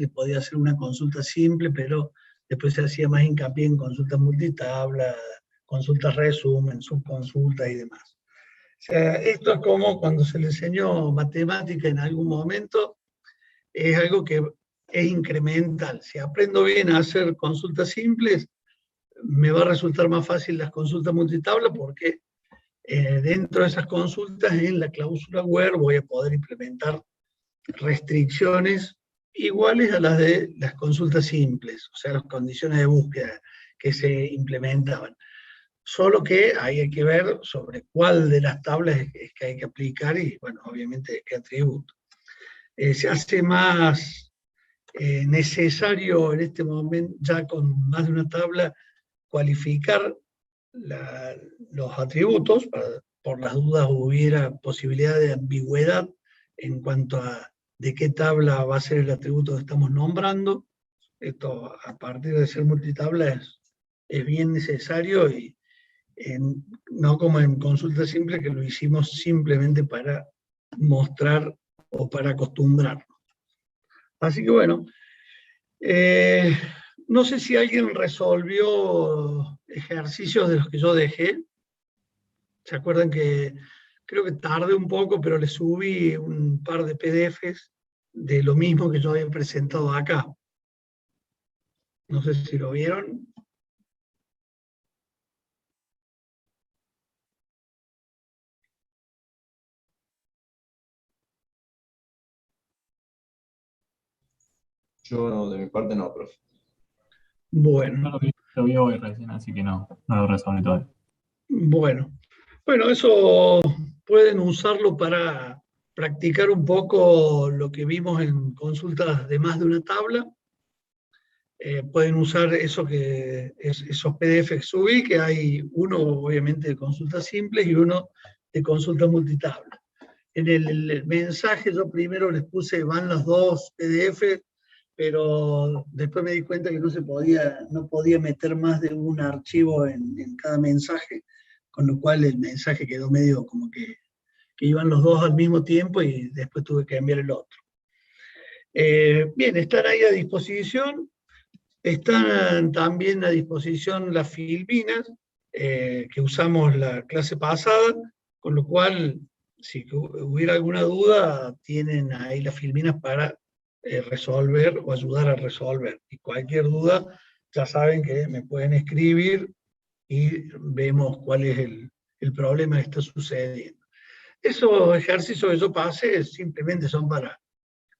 se podía hacer una consulta simple, pero después se hacía más hincapié en consultas multitabla, consultas resumen, subconsultas y demás. O sea, esto es como cuando se le enseñó matemática en algún momento, es algo que es incremental. Si aprendo bien a hacer consultas simples, me va a resultar más fácil las consultas multitabla porque dentro de esas consultas, en la cláusula where voy a poder implementar restricciones iguales a las de las consultas simples, o sea, las condiciones de búsqueda que se implementaban. Solo que ahí hay que ver sobre cuál de las tablas es que hay que aplicar y, bueno, obviamente qué atributo. Se hace más necesario en este momento, ya con más de una tabla, cualificar los atributos, por las dudas hubiera posibilidad de ambigüedad en cuanto a de qué tabla va a ser el atributo que estamos nombrando. Esto, a partir de ser multitabla, es bien necesario, y no como en consulta simple, que lo hicimos simplemente para mostrar o para acostumbrarnos. Así que bueno, no sé si alguien resolvió ejercicios de los que yo dejé. ¿Se acuerdan que creo que tardé un poco, pero le subí un par de PDFs de lo mismo que yo había presentado acá? No sé si lo vieron. Yo no, de mi parte no, profe. Bueno, Lo vi hoy recién, así que no lo resolví todavía. bueno. Bueno, eso pueden usarlo para practicar un poco lo que vimos en consultas de más de una tabla. Pueden usar esos PDF que subí, que hay uno obviamente de consultas simples y uno de consulta multitabla. En el mensaje yo primero les puse, van los dos PDF, pero después me di cuenta que no podía meter más de un archivo en cada mensaje, con lo cual el mensaje quedó medio como que iban los dos al mismo tiempo y después tuve que enviar el otro. Bien, están ahí a disposición. Están también a disposición las filminas que usamos la clase pasada, con lo cual, si hubiera alguna duda, tienen ahí las filminas para resolver o ayudar a resolver. Y cualquier duda, ya saben que me pueden escribir y vemos cuál es el problema que está sucediendo. Esos ejercicios que yo pasé simplemente son para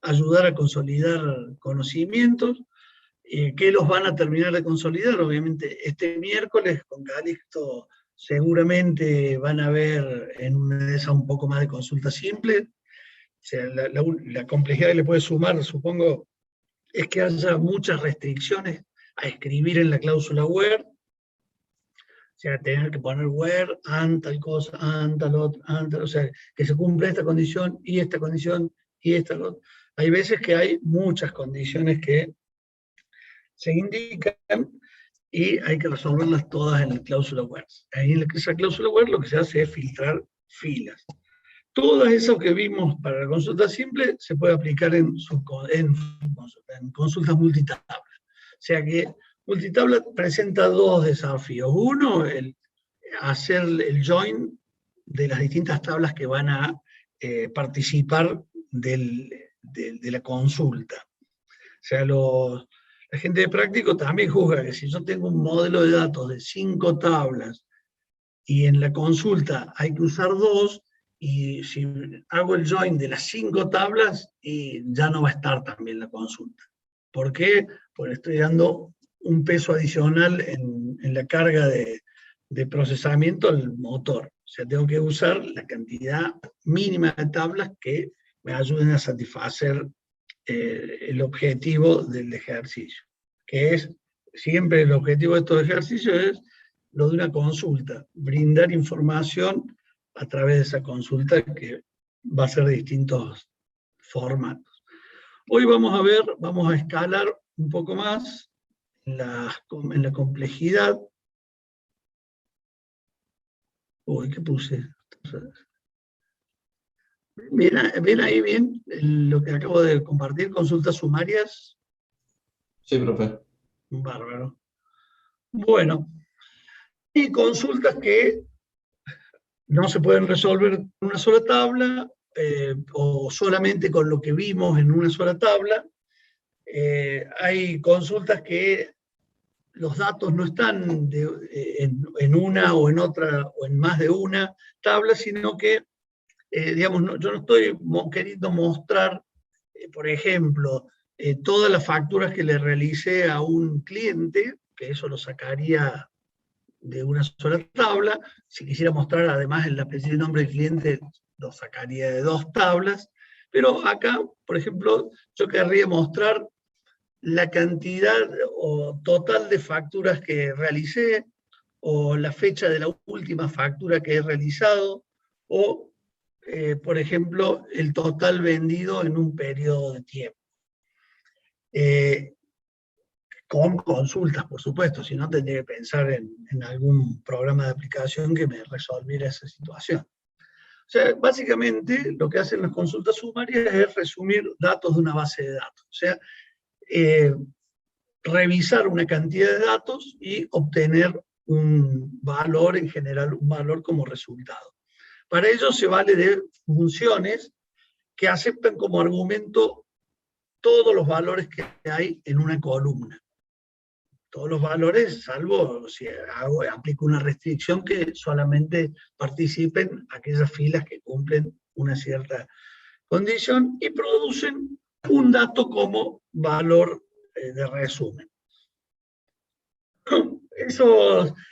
ayudar a consolidar conocimientos, que los van a terminar de consolidar. Obviamente este miércoles con Calixto seguramente van a ver en una de esas un poco más de consulta simple. O sea, la complejidad que le puede sumar, supongo, es que haya muchas restricciones a escribir en la cláusula where. O sea, tener que poner where, and tal cosa, and tal otra, and tal, o sea, que se cumpla esta condición y esta condición y esta otra. Hay veces que hay muchas condiciones que se indican y hay que resolverlas todas en la cláusula where. Ahí en esa cláusula where lo que se hace es filtrar filas. Todas esas que vimos para la consulta simple se puede aplicar en consultas multitabla. O sea que multitabla presenta dos desafíos. Uno, hacer el join de las distintas tablas que van a participar de la consulta. O sea, la gente de práctico también juzga que si yo tengo un modelo de datos de 5 tablas y en la consulta hay que usar 2, y si hago el join de las 5 tablas, ya no va a estar también la consulta. ¿Por qué? Porque estoy dando un peso adicional en la carga de procesamiento al motor. O sea, tengo que usar la cantidad mínima de tablas que me ayuden a satisfacer el objetivo del ejercicio, que es, siempre el objetivo de estos ejercicios es lo de una consulta, brindar información a través de esa consulta que va a ser de distintos formatos. Hoy vamos a escalar un poco más en la complejidad. Uy, ¿qué puse? ¿Ven ahí bien lo que acabo de compartir? Consultas sumarias. Sí, profe. Bárbaro. Bueno, y consultas que no se pueden resolver en una sola tabla, o solamente con lo que vimos en una sola tabla. Hay consultas que los datos no están en una o en otra o en más de una tabla, sino que, digamos, yo no estoy queriendo mostrar, por ejemplo, todas las facturas que le realicé a un cliente, que eso lo sacaría de una sola tabla. Si quisiera mostrar además el apellido y nombre del cliente, lo sacaría de 2 tablas. Pero acá, por ejemplo, yo querría mostrar la cantidad o total de facturas que realicé, o la fecha de la última factura que he realizado, o, por ejemplo, el total vendido en un periodo de tiempo. Con consultas, por supuesto, si no tendría que pensar en algún programa de aplicación que me resolviera esa situación. O sea, básicamente lo que hacen las consultas sumarias es resumir datos de una base de datos. O sea, revisar una cantidad de datos y obtener un valor, en general un valor como resultado. Para ello se vale de funciones que aceptan como argumento todos los valores que hay en una columna. Todos los valores, salvo si aplico una restricción que solamente participen aquellas filas que cumplen una cierta condición y producen un dato como valor de resumen.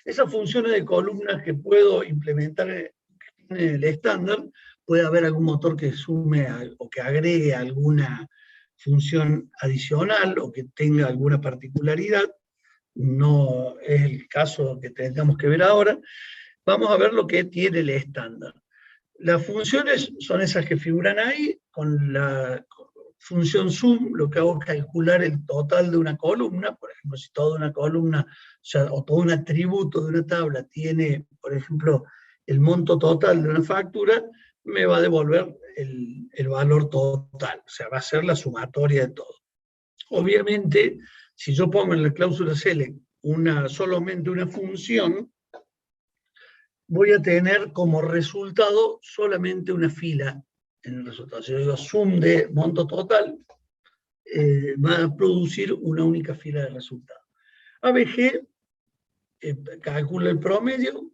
Esas funciones de columnas que puedo implementar en el estándar, puede haber algún motor que sume o que agregue alguna función adicional o que tenga alguna particularidad. No es el caso que tengamos que ver ahora. Vamos a ver lo que tiene el estándar. Las funciones son esas que figuran ahí. Con la función sum lo que hago es calcular el total de una columna. Por ejemplo, si toda una columna, o todo un atributo de una tabla tiene, por ejemplo, el monto total de una factura, me va a devolver el valor total. O sea, va a ser la sumatoria de todo. Obviamente, si yo pongo en la cláusula select solamente una función, voy a tener como resultado solamente una fila en el resultado. Si yo digo sum de monto total, va a producir una única fila de resultados. ABG calcula el promedio,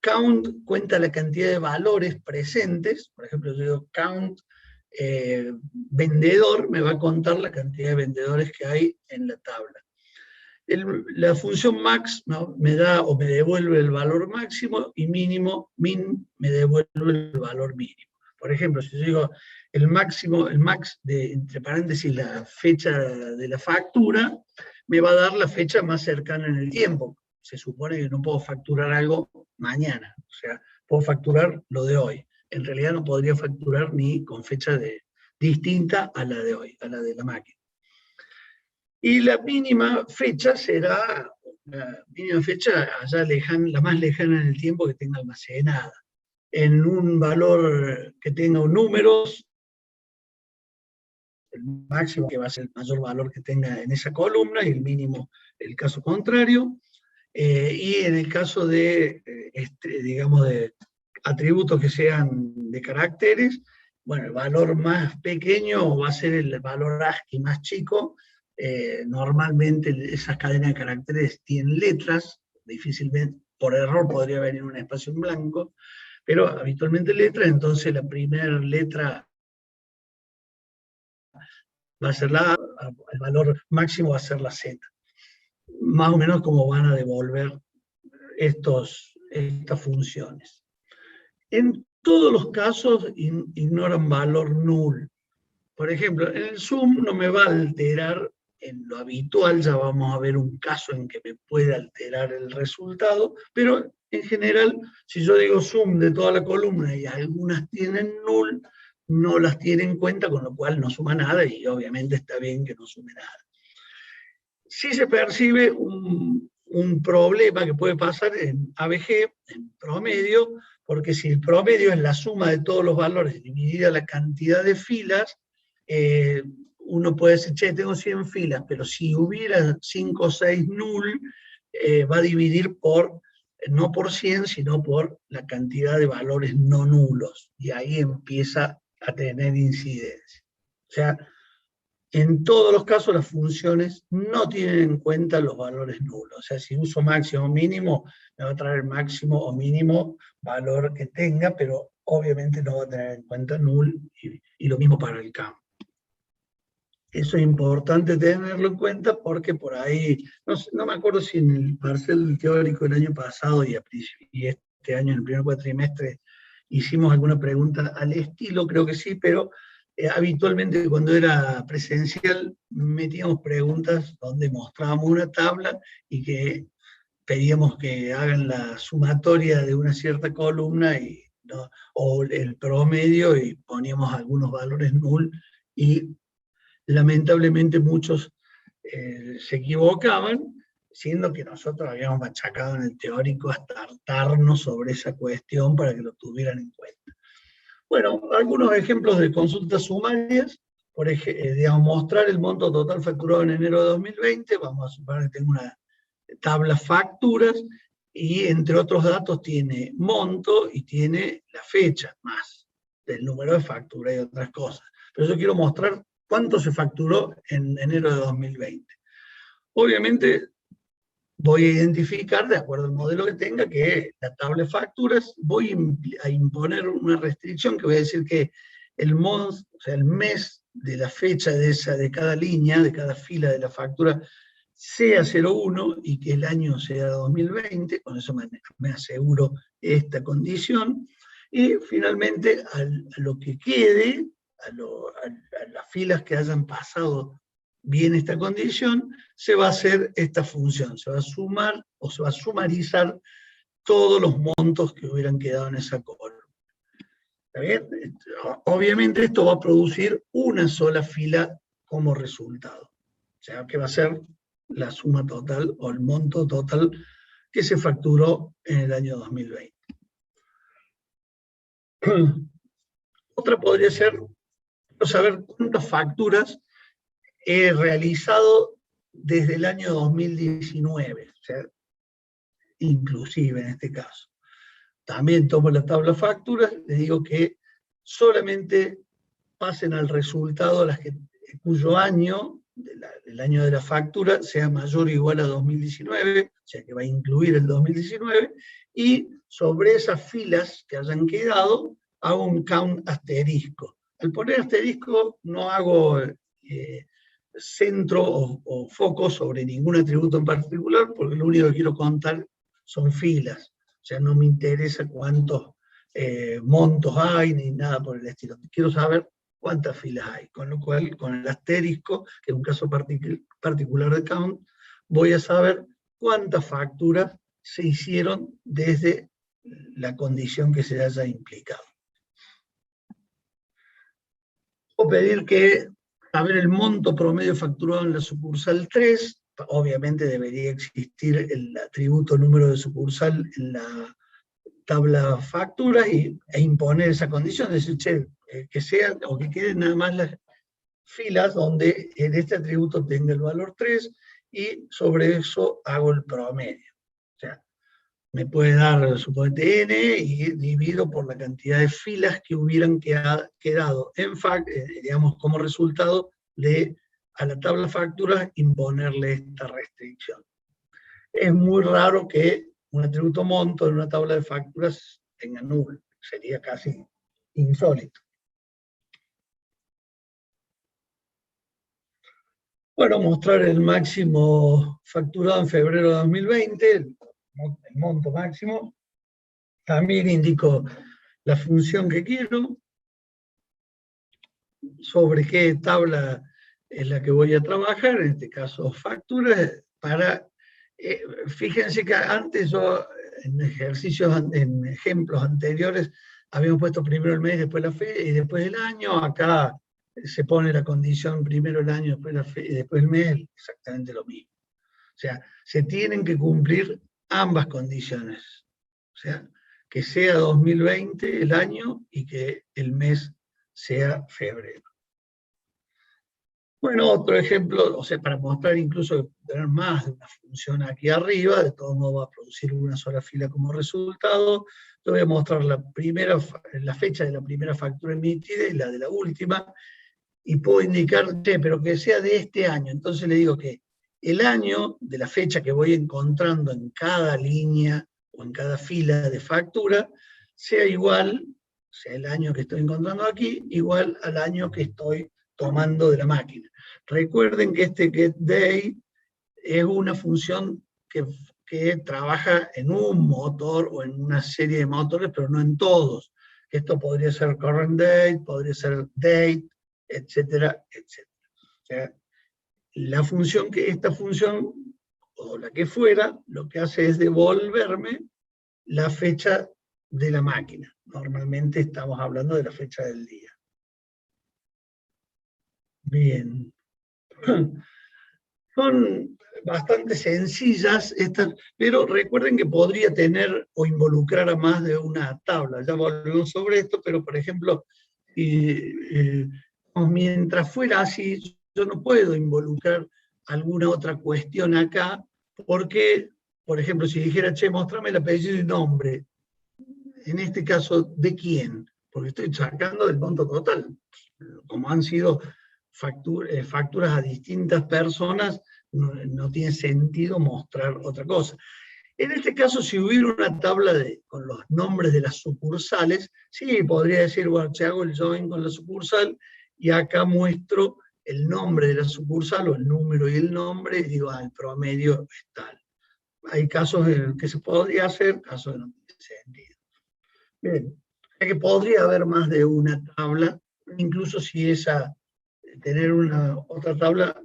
count cuenta la cantidad de valores presentes, por ejemplo, yo digo count vendedor, me va a contar la cantidad de vendedores que hay en la tabla. La función max, ¿no?, me da o me devuelve el valor máximo, y mínimo, min, me devuelve el valor mínimo. Por ejemplo, si yo digo el máximo, el max de, entre paréntesis, la fecha de la factura, me va a dar la fecha más cercana en el tiempo. Se supone que no puedo facturar algo mañana, o sea, puedo facturar lo de hoy. En realidad no podría facturar ni con fecha distinta a la de hoy, a la de la máquina. Y la mínima fecha será la mínima fecha allá lejana, la más lejana en el tiempo que tenga almacenada, en un valor que tenga números, el máximo que va a ser el mayor valor que tenga en esa columna, y el mínimo el caso contrario. Y en el caso de, digamos, de atributos que sean de caracteres, bueno, el valor más pequeño va a ser el valor ASCII más chico. Normalmente esas cadenas de caracteres tienen letras, difícilmente, por error podría venir un espacio en blanco, pero habitualmente letras. Entonces la primera letra va a ser la A, el valor máximo va a ser la Z. Más o menos como van a devolver estas funciones. En todos los casos ignoran valor null. Por ejemplo, en el sum no me va a alterar en lo habitual, ya vamos a ver un caso en que me puede alterar el resultado, pero en general, si yo digo sum de toda la columna y algunas tienen null, no las tiene en cuenta, con lo cual no suma nada, y obviamente está bien que no sume nada. Sí se percibe un problema que puede pasar en ABG, en promedio, porque si el promedio es la suma de todos los valores dividida la cantidad de filas, uno puede decir, che, tengo 100 filas, pero si hubiera 5 o 6 null, va a dividir por, no por 100, sino por la cantidad de valores no nulos, y ahí empieza a tener incidencia. O sea, en todos los casos las funciones no tienen en cuenta los valores nulos. O sea, si uso máximo o mínimo, me va a traer máximo o mínimo valor que tenga, pero obviamente no va a tener en cuenta null, y lo mismo para el campo. Eso es importante tenerlo en cuenta porque por ahí, no me acuerdo si en el parcial teórico del año pasado y este año en el primer cuatrimestre hicimos alguna pregunta al estilo, creo que sí, pero habitualmente cuando era presencial metíamos preguntas donde mostrábamos una tabla y que pedíamos que hagan la sumatoria de una cierta columna ¿no? O el promedio, y poníamos algunos valores null, y lamentablemente muchos se equivocaban, siendo que nosotros habíamos machacado en el teórico hasta hartarnos sobre esa cuestión para que lo tuvieran en cuenta. Bueno, algunos ejemplos de consultas sumarias, por ejemplo, digamos, mostrar el monto total facturado en enero de 2020, vamos a suponer que tengo una tabla facturas, y entre otros datos tiene monto y tiene la fecha, más del número de factura y otras cosas. Pero yo quiero mostrar cuánto se facturó en enero de 2020. Obviamente voy a identificar, de acuerdo al modelo que tenga, que la tabla de facturas, voy a imponer una restricción que voy a decir que el month, o sea, el mes de la fecha de cada línea, de cada fila de la factura, sea 01 y que el año sea 2020, con eso me aseguro esta condición, y finalmente a lo que quede, a las filas que hayan pasado bien esta condición, se va a hacer esta función, se va a sumar o se va a sumarizar todos los montos que hubieran quedado en esa columna. ¿Está bien? Obviamente esto va a producir una sola fila como resultado, o sea que va a ser la suma total o el monto total que se facturó en el año 2020. Otra podría ser saber cuántas facturas he realizado desde el año 2019, o sea, inclusive en este caso. También tomo la tabla de facturas, les digo que solamente pasen al resultado las cuyo año, el año de la factura, sea mayor o igual a 2019, o sea que va a incluir el 2019, y sobre esas filas que hayan quedado, hago un count asterisco. Al poner asterisco no hago centro o foco sobre ningún atributo en particular, porque lo único que quiero contar son filas. O sea, no me interesa cuántos montos hay, ni nada por el estilo. Quiero saber cuántas filas hay, con lo cual, con el asterisco, que es un caso particular de count, voy a saber cuántas facturas se hicieron desde la condición que se haya implicado. O pedir que saber el monto promedio facturado en la sucursal 3, obviamente debería existir el atributo número de sucursal en la tabla factura e imponer esa condición, decir, che, que sean o que queden nada más las filas donde en este atributo tenga el valor 3 y sobre eso hago el promedio. O sea, me puede dar, suponete, n y divido por la cantidad de filas que hubieran quedado en fact, digamos, como resultado de a la tabla factura imponerle esta restricción. Es muy raro que un atributo monto en una tabla de facturas tenga null, sería casi insólito. Bueno, mostrar el máximo facturado en febrero de 2020, el monto máximo. También indico la función que quiero, sobre qué tabla es la que voy a trabajar, en este caso facturas, para, fíjense que antes yo, en ejemplos anteriores, habíamos puesto primero el mes, después la fe y después el año. Acá se pone la condición primero el año, después la fe y después el mes, exactamente lo mismo. O sea, se tienen que cumplir ambas condiciones. O sea, que sea 2020 el año y que el mes sea febrero. Bueno, otro ejemplo, o sea, para mostrar incluso tener más de una función aquí arriba, de todos modos va a producir una sola fila como resultado. Yo voy a mostrar la fecha de la primera factura emitida y la de la última, y puedo indicar, pero que sea de este año. Entonces le digo que el año de la fecha que voy encontrando en cada línea o en cada fila de factura sea igual, sea el año que estoy encontrando aquí, igual al año que estoy tomando de la máquina. Recuerden que este getDate es una función que trabaja en un motor o en una serie de motores, pero no en todos. Esto podría ser current date, podría ser date, etcétera, etcétera. O sea, esta función, o la que fuera, lo que hace es devolverme la fecha de la máquina. Normalmente estamos hablando de la fecha del día. Bien. Son bastante sencillas estas, pero recuerden que podría tener o involucrar a más de una tabla. Ya volvemos sobre esto, pero por ejemplo, mientras fuera así, yo no puedo involucrar alguna otra cuestión acá, porque, por ejemplo, si dijera, che, mostrame el apellido y nombre, en este caso, ¿de quién? Porque estoy sacando del monto total. Como han sido facturas a distintas personas, no tiene sentido mostrar otra cosa. En este caso, si hubiera una tabla con los nombres de las sucursales, sí, podría decir, bueno, si hago el join con la sucursal, y acá muestro el nombre de la sucursal, o el número y el nombre, y digo, el promedio es tal. Hay casos en que se podría hacer, casos que no tiene sentido. Bien, o que podría haber más de una tabla, incluso si tener otra tabla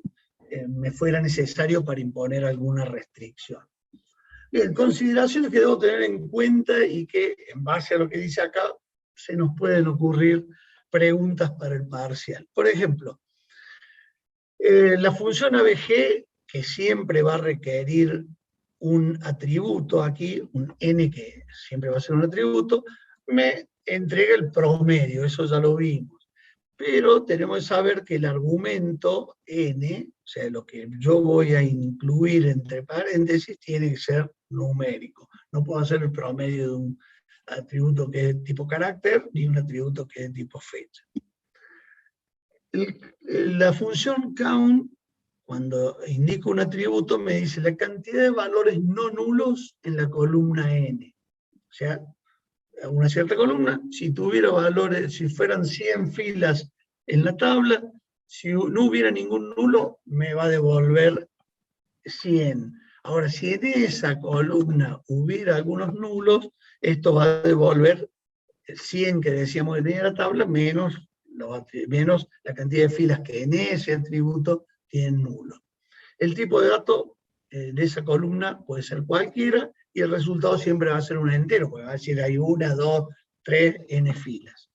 me fuera necesario para imponer alguna restricción. Bien, consideraciones que debo tener en cuenta y que, en base a lo que dice acá, se nos pueden ocurrir preguntas para el parcial. Por ejemplo, la función ABG, que siempre va a requerir un atributo aquí, un n que siempre va a ser un atributo, me entrega el promedio, eso ya lo vimos. Pero tenemos que saber que el argumento n, o sea, lo que yo voy a incluir entre paréntesis, tiene que ser numérico. No puedo hacer el promedio de un atributo que es tipo carácter, ni un atributo que es tipo fecha. La función count, cuando indico un atributo, me dice la cantidad de valores no nulos en la columna n. O sea, una cierta columna, si tuviera valores, si fueran 100 filas en la tabla, si no hubiera ningún nulo, me va a devolver 100. Ahora, si en esa columna hubiera algunos nulos, esto va a devolver 100 que decíamos que tenía la tabla, menos la cantidad de filas que en ese atributo tienen nulo. El tipo de dato de esa columna puede ser cualquiera, y el resultado siempre va a ser un entero, porque va a decir hay 1, 2, 3, n filas.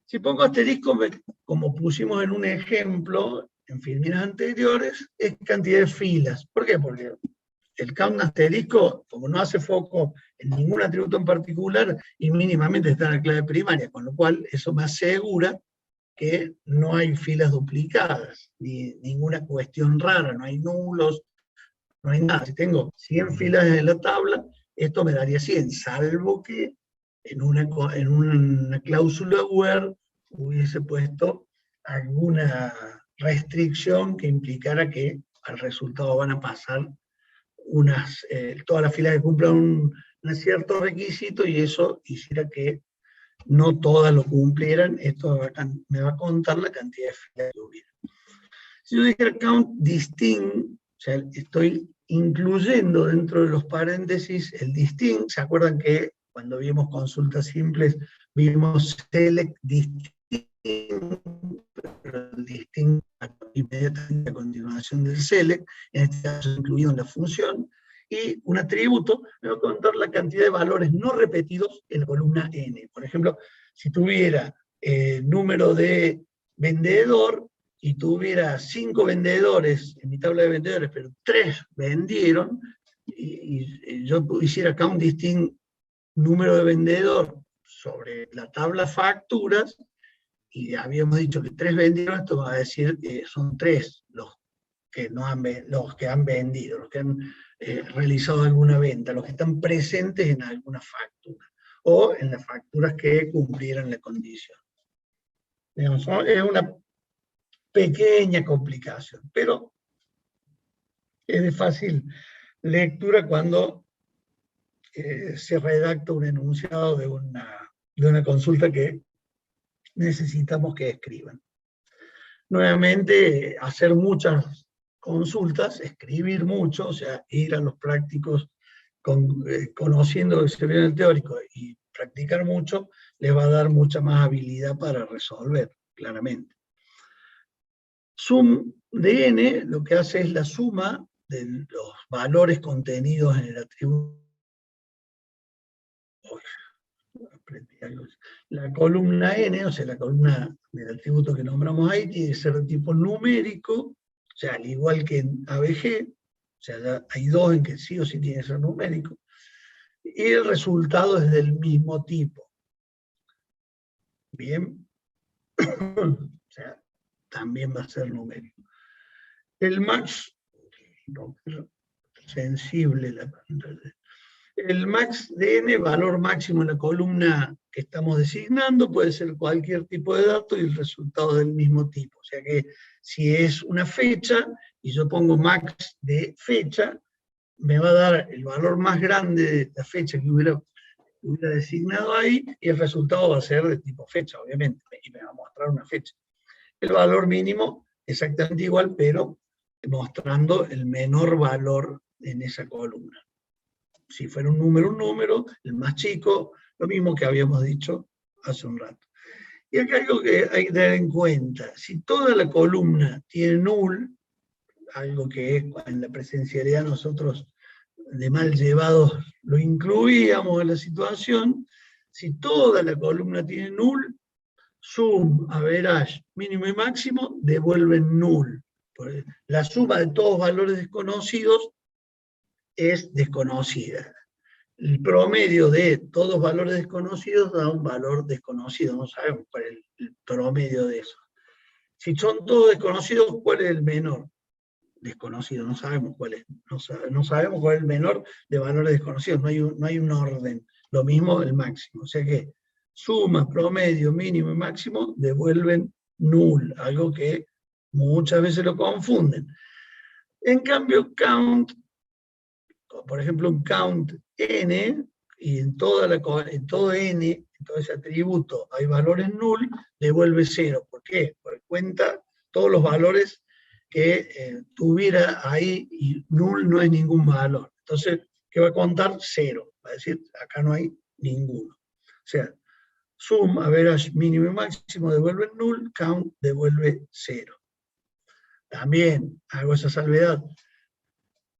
Si pongo asterisco, como pusimos en un ejemplo en filminas anteriores, es cantidad de filas. ¿Por qué? Porque el count asterisco, como no hace foco en ningún atributo en particular, y mínimamente está en la clave primaria, con lo cual eso me asegura que no hay filas duplicadas, ni ninguna cuestión rara, no hay nulos, no hay nada. Si tengo 100 filas en la tabla, esto me daría 100, salvo que en una cláusula where hubiese puesto alguna restricción que implicara que al resultado van a pasar todas las filas que cumplan un cierto requisito, y eso hiciera que no todas lo cumplieran. Esto me va a contar la cantidad de filas que hubiera. Si yo dijera count distinct, o sea, estoy incluyendo dentro de los paréntesis el distinct. ¿Se acuerdan que cuando vimos consultas simples vimos select distinct? Pero el distinct inmediatamente a continuación del select, en este caso incluido en la función, y un atributo me va a contar la cantidad de valores no repetidos en la columna n. Por ejemplo, si tuviera número de vendedor, y tuviera 5 vendedores en mi tabla de vendedores, pero 3 vendieron, y yo hiciera count distinct número de vendedor sobre la tabla facturas, y habíamos dicho que 3 vendieron, esto va a decir que son 3 los que han vendido, los que han realizado alguna venta, los que están presentes en alguna factura, o en las facturas que cumplieran la condición. Digamos, es una pequeña complicación, pero es de fácil lectura cuando se redacta un enunciado de una consulta que necesitamos que escriban. Nuevamente, hacer muchas consultas, escribir mucho, o sea, ir a los prácticos conociendo lo que se ve en el teórico y practicar mucho, les va a dar mucha más habilidad para resolver, claramente. Sum de n lo que hace es la suma de los valores contenidos en el atributo. La columna n, o sea, la columna del atributo que nombramos ahí, tiene que ser de tipo numérico, o sea, al igual que en ABG, o sea, ya hay 2 en que sí o sí tiene que ser numérico, y el resultado es del mismo tipo. Bien, o sea, también va a ser numérico. El max, sensible la pantalla. El max de n, valor máximo en la columna que estamos designando, puede ser cualquier tipo de dato y el resultado del mismo tipo. O sea que si es una fecha, y yo pongo max de fecha, me va a dar el valor más grande de la fecha que hubiera designado ahí, y el resultado va a ser de tipo fecha, obviamente, y me va a mostrar una fecha. El valor mínimo, exactamente igual, pero mostrando el menor valor en esa columna. Si fuera un número, el más chico, lo mismo que habíamos dicho hace un rato. Y acá hay algo que hay que tener en cuenta. Si toda la columna tiene null, algo que en la presencialidad nosotros de mal llevados lo incluíamos en la situación, si toda la columna tiene null, sum, average, mínimo y máximo devuelven null. La suma de todos valores desconocidos es desconocida. El promedio de todos valores desconocidos da un valor desconocido, no sabemos cuál es el promedio de eso. Si son todos desconocidos, ¿cuál es el menor? Desconocido, no sabemos cuál es. No sabemos cuál es el menor de valores desconocidos, no hay un orden. Lo mismo el máximo. O sea que suma, promedio, mínimo y máximo devuelven null, algo que muchas veces lo confunden. En cambio, count, por ejemplo, un count n, y en todo n, en todo ese atributo, hay valores null, devuelve 0. ¿Por qué? Porque cuenta todos los valores que tuviera ahí, y null no es ningún valor. Entonces, ¿qué va a contar? 0. Va a decir, acá no hay ninguno. O sea, sum, average, mínimo y máximo devuelve null, count devuelve 0. También hago esa salvedad.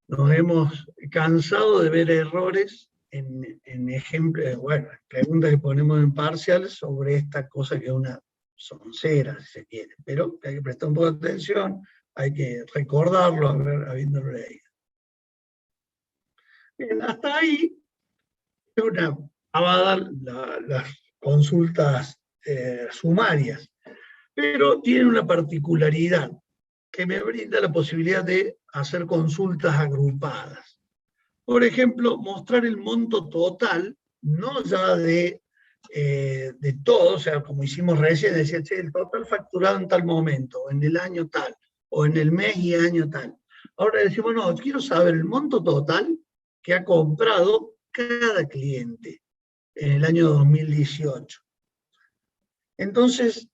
Nos hemos cansado de ver errores en ejemplos, bueno, preguntas que ponemos en parcial sobre esta cosa que es una soncera, si se quiere, pero hay que prestar un poco de atención, hay que recordarlo habiéndolo leído. Bien, hasta ahí va a dar las consultas sumarias, pero tiene una particularidad que me brinda la posibilidad de hacer consultas agrupadas. Por ejemplo, mostrar el monto total, no ya de todo, o sea, como hicimos recién, decía, che, el total facturado en tal momento, o en el año tal, o en el mes y año tal. Ahora decimos, no, quiero saber el monto total que ha comprado cada cliente en el año 2018. Entonces,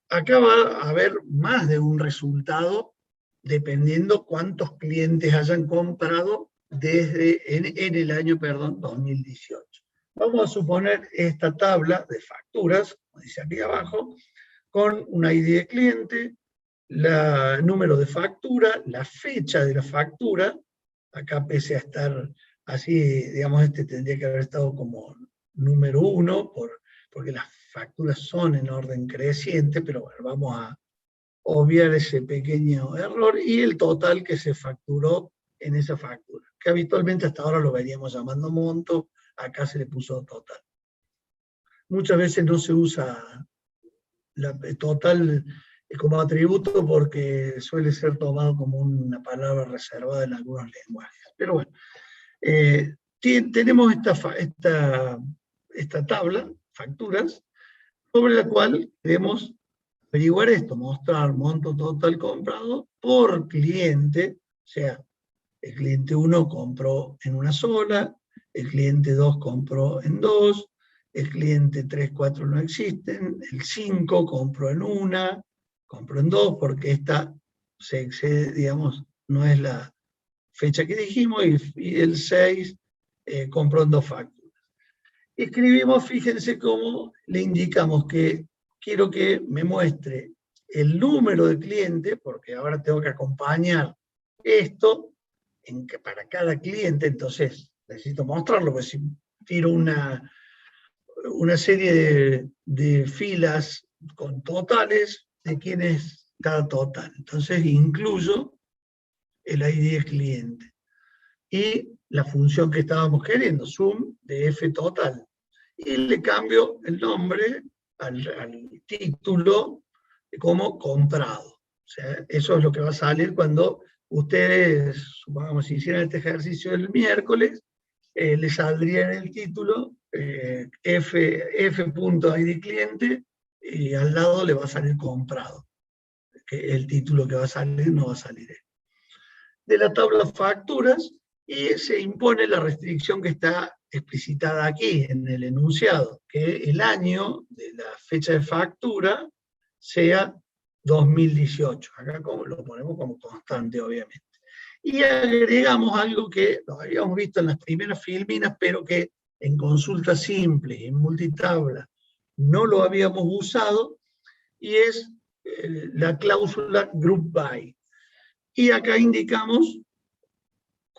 acá va a haber más de un resultado dependiendo cuántos clientes hayan comprado en el año 2018. Vamos a suponer esta tabla de facturas, como dice aquí abajo, con un ID de cliente, el número de factura, la fecha de la factura, acá pese a estar así, digamos, este tendría que haber estado como número 1, porque las facturas son en orden creciente, pero bueno, vamos a obviar ese pequeño error, y el total que se facturó en esa factura, que habitualmente hasta ahora lo veníamos llamando monto, acá se le puso total. Muchas veces no se usa total como atributo porque suele ser tomado como una palabra reservada en algunos lenguajes. Pero bueno, tenemos esta tabla, facturas, sobre la cual queremos averiguar esto, mostrar monto total comprado por cliente, o sea, el cliente 1 compró en una sola, el cliente 2 compró en 2, el cliente 3, 4 no existen, el 5 compró en una, compró en 2, porque esta se excede, digamos, no es la fecha que dijimos, y el 6 compró en 2 facturas. Escribimos, fíjense cómo le indicamos que quiero que me muestre el número de clientes, porque ahora tengo que acompañar esto para cada cliente, entonces necesito mostrarlo, porque si tiro una serie de filas con totales de quién es cada total. Entonces incluyo el ID del cliente. Y la función que estábamos queriendo, sum de F total. Y le cambio el nombre al título como comprado. O sea, eso es lo que va a salir cuando ustedes, supongamos, si hicieran este ejercicio el miércoles, le saldría en el título F.ID cliente, y al lado le va a salir comprado. Que el título que va a salir no va a salir de la tabla facturas, y se impone la restricción que está explicitada aquí en el enunciado, que el año de la fecha de factura sea 2018. Acá lo ponemos como constante, obviamente. Y agregamos algo que lo habíamos visto en las primeras filminas, pero que en consulta simple, en multitabla, no lo habíamos usado, y es la cláusula group by. Y acá indicamos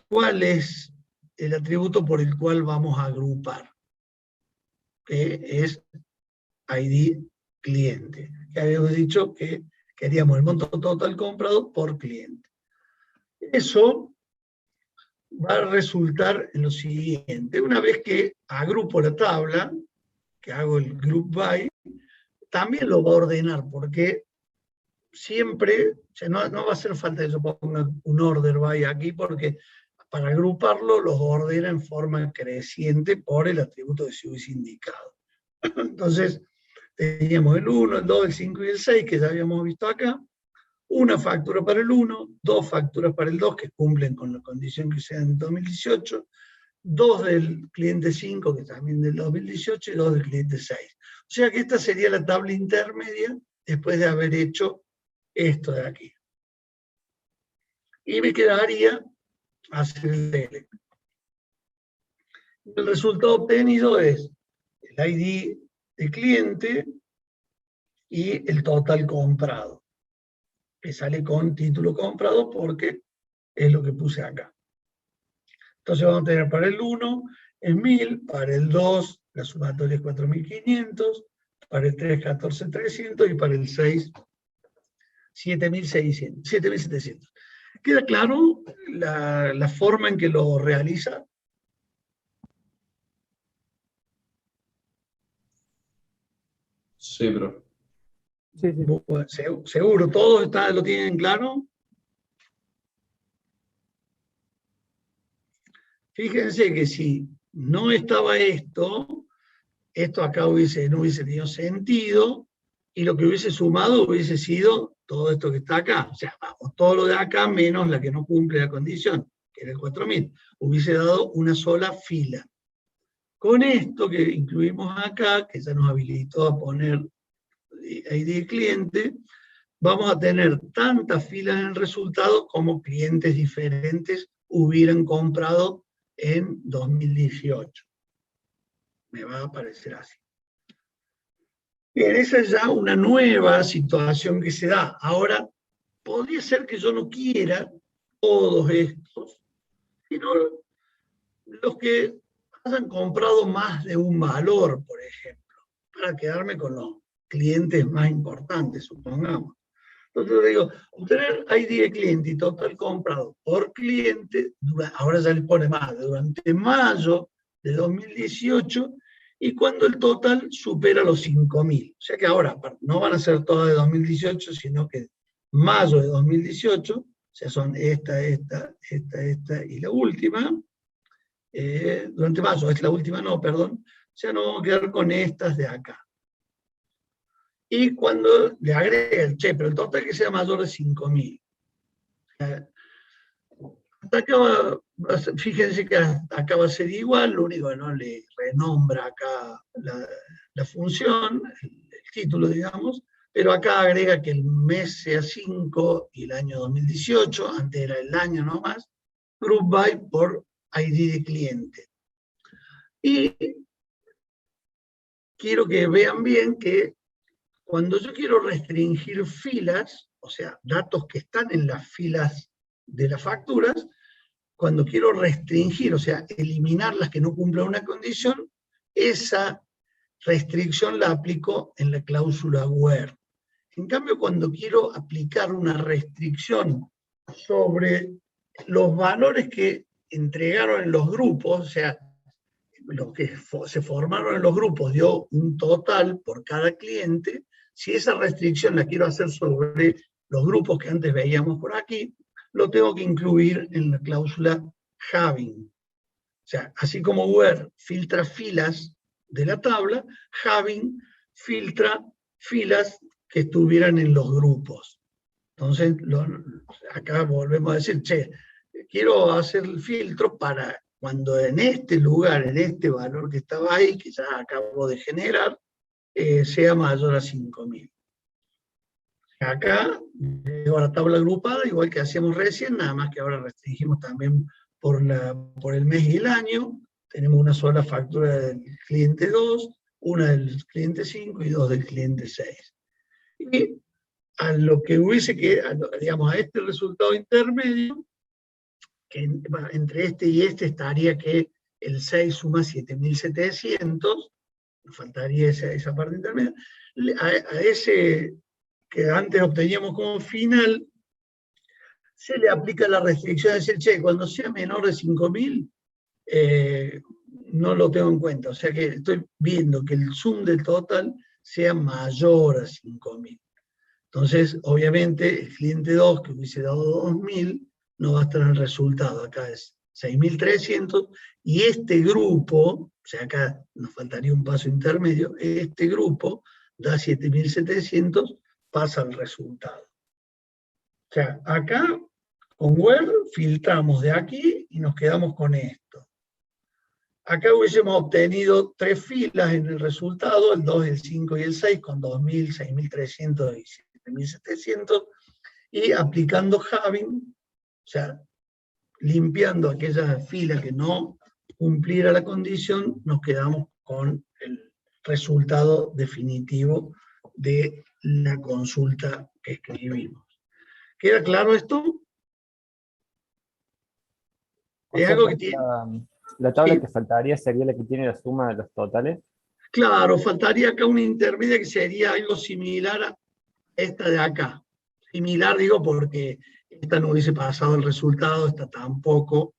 cuál es el atributo por el cual vamos a agrupar, que es ID cliente. Que habíamos dicho que queríamos el monto total comprado por cliente. Eso va a resultar en lo siguiente. Una vez que agrupo la tabla, que hago el group by, también lo va a ordenar, porque siempre, o sea, no va a hacer falta que yo ponga un order by aquí, porque para agruparlo los ordena en forma creciente por el atributo que se hubiese indicado. Entonces, teníamos el 1, el 2, el 5 y el 6, que ya habíamos visto acá. Una factura para el 1, 2 facturas para el 2, que cumplen con la condición que sea en 2018, 2 del cliente 5, que también del 2018, y 2 del cliente 6. O sea que esta sería la tabla intermedia después de haber hecho esto de aquí. Y me quedaría hacer el select. El resultado obtenido es el ID de cliente y el total comprado, que sale con título comprado porque es lo que puse acá. Entonces vamos a tener para el 1 es 1000, para el 2 la sumatoria es 4500, para el 3 14300 y para el 6 7700. ¿Queda claro la forma en que lo realiza? Sí, profe. Sí, sí. Bueno, seguro, ¿todos lo tienen claro? Fíjense que si no estaba esto acá no hubiese tenido sentido, y lo que hubiese sumado hubiese sido todo esto que está acá. O sea, vamos, todo lo de acá menos la que no cumple la condición, que era el 4000. Hubiese dado una sola fila. Con esto que incluimos acá, que ya nos habilitó a poner ID cliente, vamos a tener tantas filas en el resultado como clientes diferentes hubieran comprado en 2018. Me va a aparecer así. Bien, esa es ya una nueva situación que se da. Ahora, podría ser que yo no quiera todos estos, sino los que hayan comprado más de un valor, por ejemplo, para quedarme con los clientes más importantes, supongamos. Entonces yo digo, obtener ID de cliente y total comprado por cliente, ahora ya le pone más, durante mayo de 2018 y cuando el total supera los 5.000. O sea que ahora no van a ser todas de 2018, sino que mayo de 2018, o sea, son esta y la última. Durante mayo, es la última, no, perdón. O sea, nos vamos a quedar con estas de acá. Y cuando le agreguen, pero el total que sea mayor de 5.000. Hasta acá, fíjense que acá va a ser igual, lo único que no le renombra acá la función, el título, digamos, pero acá agrega que el mes sea 5 y el año 2018, antes era el año nomás, group by por ID de cliente. Y quiero que vean bien que cuando yo quiero restringir filas, o sea, datos que están en las filas de las facturas, cuando quiero restringir, o sea, eliminar las que no cumplan una condición, esa restricción la aplico en la cláusula where. En cambio, cuando quiero aplicar una restricción sobre los valores que entregaron en los grupos, o sea, lo que se formaron en los grupos dio un total por cada cliente, si esa restricción la quiero hacer sobre los grupos que antes veíamos por aquí, lo tengo que incluir en la cláusula having. O sea, así como where filtra filas de la tabla, having filtra filas que estuvieran en los grupos. Entonces, acá volvemos a decir, quiero hacer el filtro para cuando en este lugar, en este valor que estaba ahí, que ya acabo de generar, sea mayor a 5.000. Acá llego a la tabla agrupada, igual que hacíamos recién, nada más que ahora restringimos también por el mes y el año. Tenemos una sola factura del cliente 2, una del cliente 5 y dos del cliente 6. Y a lo que hubiese que, digamos, a este resultado intermedio, que entre este y este estaría que el 6 suma 7.700, nos faltaría esa parte intermedia, a ese que antes obteníamos como final, se le aplica la restricción de decir, cuando sea menor de 5.000, no lo tengo en cuenta. O sea que estoy viendo que el sum del total sea mayor a 5.000. Entonces, obviamente, el cliente 2, que hubiese dado 2.000, no va a estar en el resultado. Acá es 6.300, y este grupo, o sea, acá nos faltaría un paso intermedio, este grupo da 7.700, pasa al resultado. O sea, acá, con where, filtramos de aquí y nos quedamos con esto. Acá hubiésemos obtenido 3 filas en el resultado, el 2, el 5 y el 6, con 2.000, 6.300 y 7.700, y aplicando having, o sea, limpiando aquella fila que no cumpliera la condición, nos quedamos con el resultado definitivo de la consulta que escribimos. ¿Queda claro esto? Es algo que tiene... La tabla sí, que faltaría sería la que tiene la suma de los totales. Claro, faltaría acá una intermedia que sería algo similar a esta de acá. Similar, digo, porque esta no hubiese pasado el resultado, esta tampoco.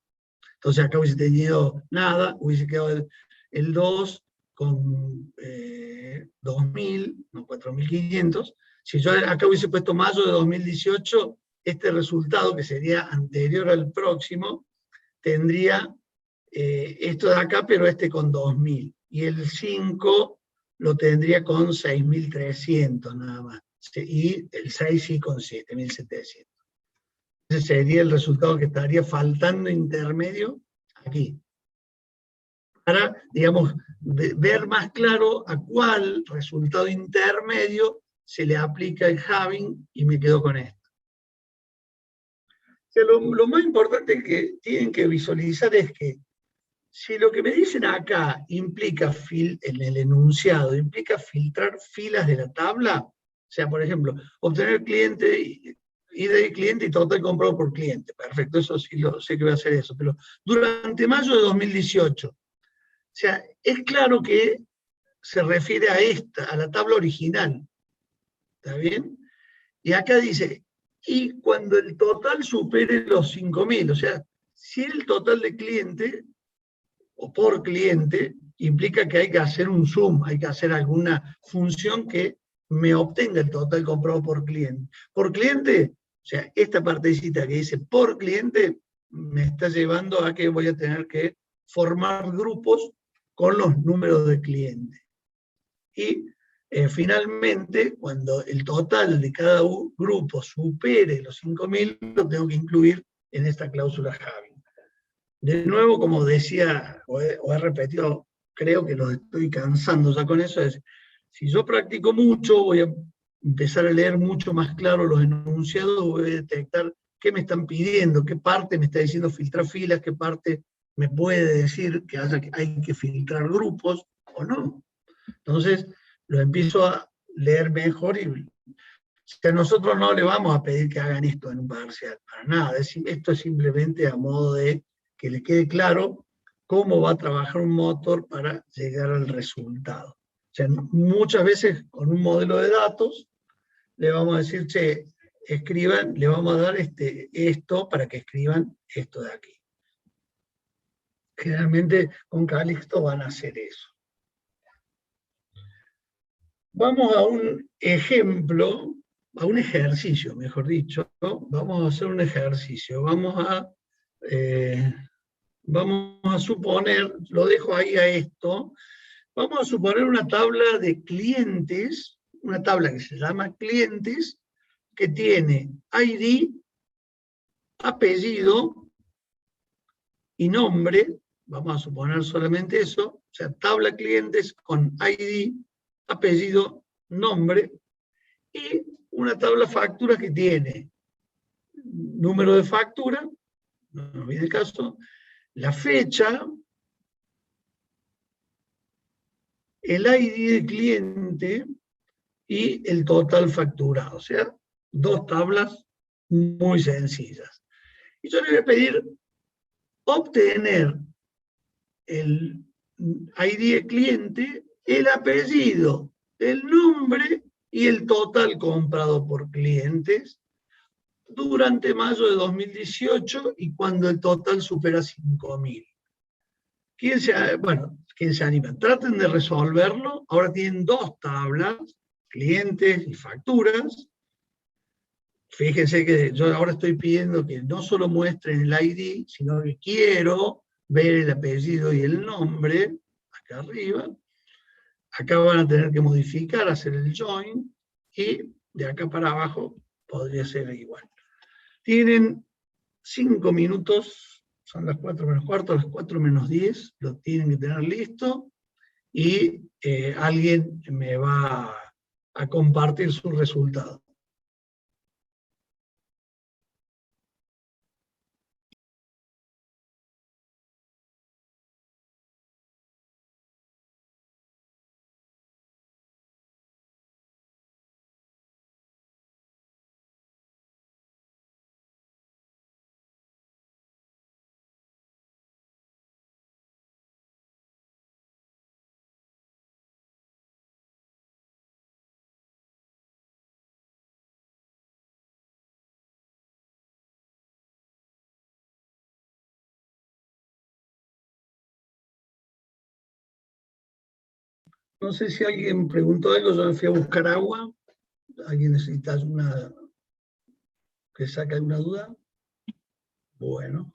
Entonces acá hubiese tenido nada, hubiese quedado el 2 con 2.000, no 4.500. Si yo acá hubiese puesto mayo de 2018, este resultado, que sería anterior al próximo, tendría esto de acá, pero este con 2.000. Y el 5 lo tendría con 6.300 nada más. Y el 6 sí con 7.700. Ese sería el resultado que estaría faltando intermedio aquí. Para, digamos, ver más claro a cuál resultado intermedio se le aplica el having, y me quedo con esto. O sea, lo más importante que tienen que visualizar es que si lo que me dicen acá implica, en el enunciado, implica filtrar filas de la tabla, o sea, por ejemplo, obtener cliente, ID de cliente y total comprado por cliente. Perfecto, eso sí lo sé que voy a hacer eso. Pero durante mayo de 2018, o sea, es claro que se refiere a la tabla original. ¿Está bien? Y acá dice, y cuando el total supere los 5.000, o sea, si el total de cliente o por cliente implica que hay que hacer un zoom, hay que hacer alguna función que me obtenga el total comprado por cliente. Por cliente, o sea, esta partecita que dice por cliente, me está llevando a que voy a tener que formar grupos con los números de clientes. Y finalmente, cuando el total de cada grupo supere los 5.000, lo tengo que incluir en esta cláusula Havi. De nuevo, como decía, o he repetido, creo que los estoy cansando ya con eso, es, si yo practico mucho, voy a empezar a leer mucho más claro los enunciados, voy a detectar qué me están pidiendo, qué parte me está diciendo filtrar filas, qué parte me puede decir que hay que filtrar grupos o no. Entonces, lo empiezo a leer mejor y a nosotros no le vamos a pedir que hagan esto en un parcial, para nada. Esto es simplemente a modo de que le quede claro cómo va a trabajar un motor para llegar al resultado. O sea, muchas veces con un modelo de datos le vamos a decir, che, escriban, le vamos a dar esto para que escriban esto de aquí. Generalmente con Calixto van a hacer eso. Vamos a un ejemplo, a un ejercicio, mejor dicho, ¿no? Vamos a hacer un ejercicio, vamos a suponer, lo dejo ahí a esto, vamos a suponer una tabla de clientes, una tabla que se llama clientes, que tiene ID, apellido y nombre, vamos a suponer solamente eso, o sea, tabla clientes con ID, apellido, nombre, y una tabla factura que tiene número de factura, no viene el caso, la fecha, el ID de cliente y el total facturado. O sea, dos tablas muy sencillas. Y yo le voy a pedir obtener el ID de cliente, el apellido, el nombre y el total comprado por clientes durante mayo de 2018 y cuando el total supera 5.000. ¿Quién se anima? Traten de resolverlo. Ahora tienen dos tablas, clientes y facturas. Fíjense que yo ahora estoy pidiendo que no solo muestren el ID, sino que quiero ver el apellido y el nombre, acá arriba. Acá van a tener que modificar, hacer el join, y de acá para abajo podría ser igual. Tienen 5 minutos, son las 4 menos cuarto, las 4 menos 10, lo tienen que tener listo, y alguien me va a compartir su resultado. No sé si alguien preguntó algo, yo me fui a buscar agua. ¿Alguien necesita alguna, que saque alguna duda? Bueno.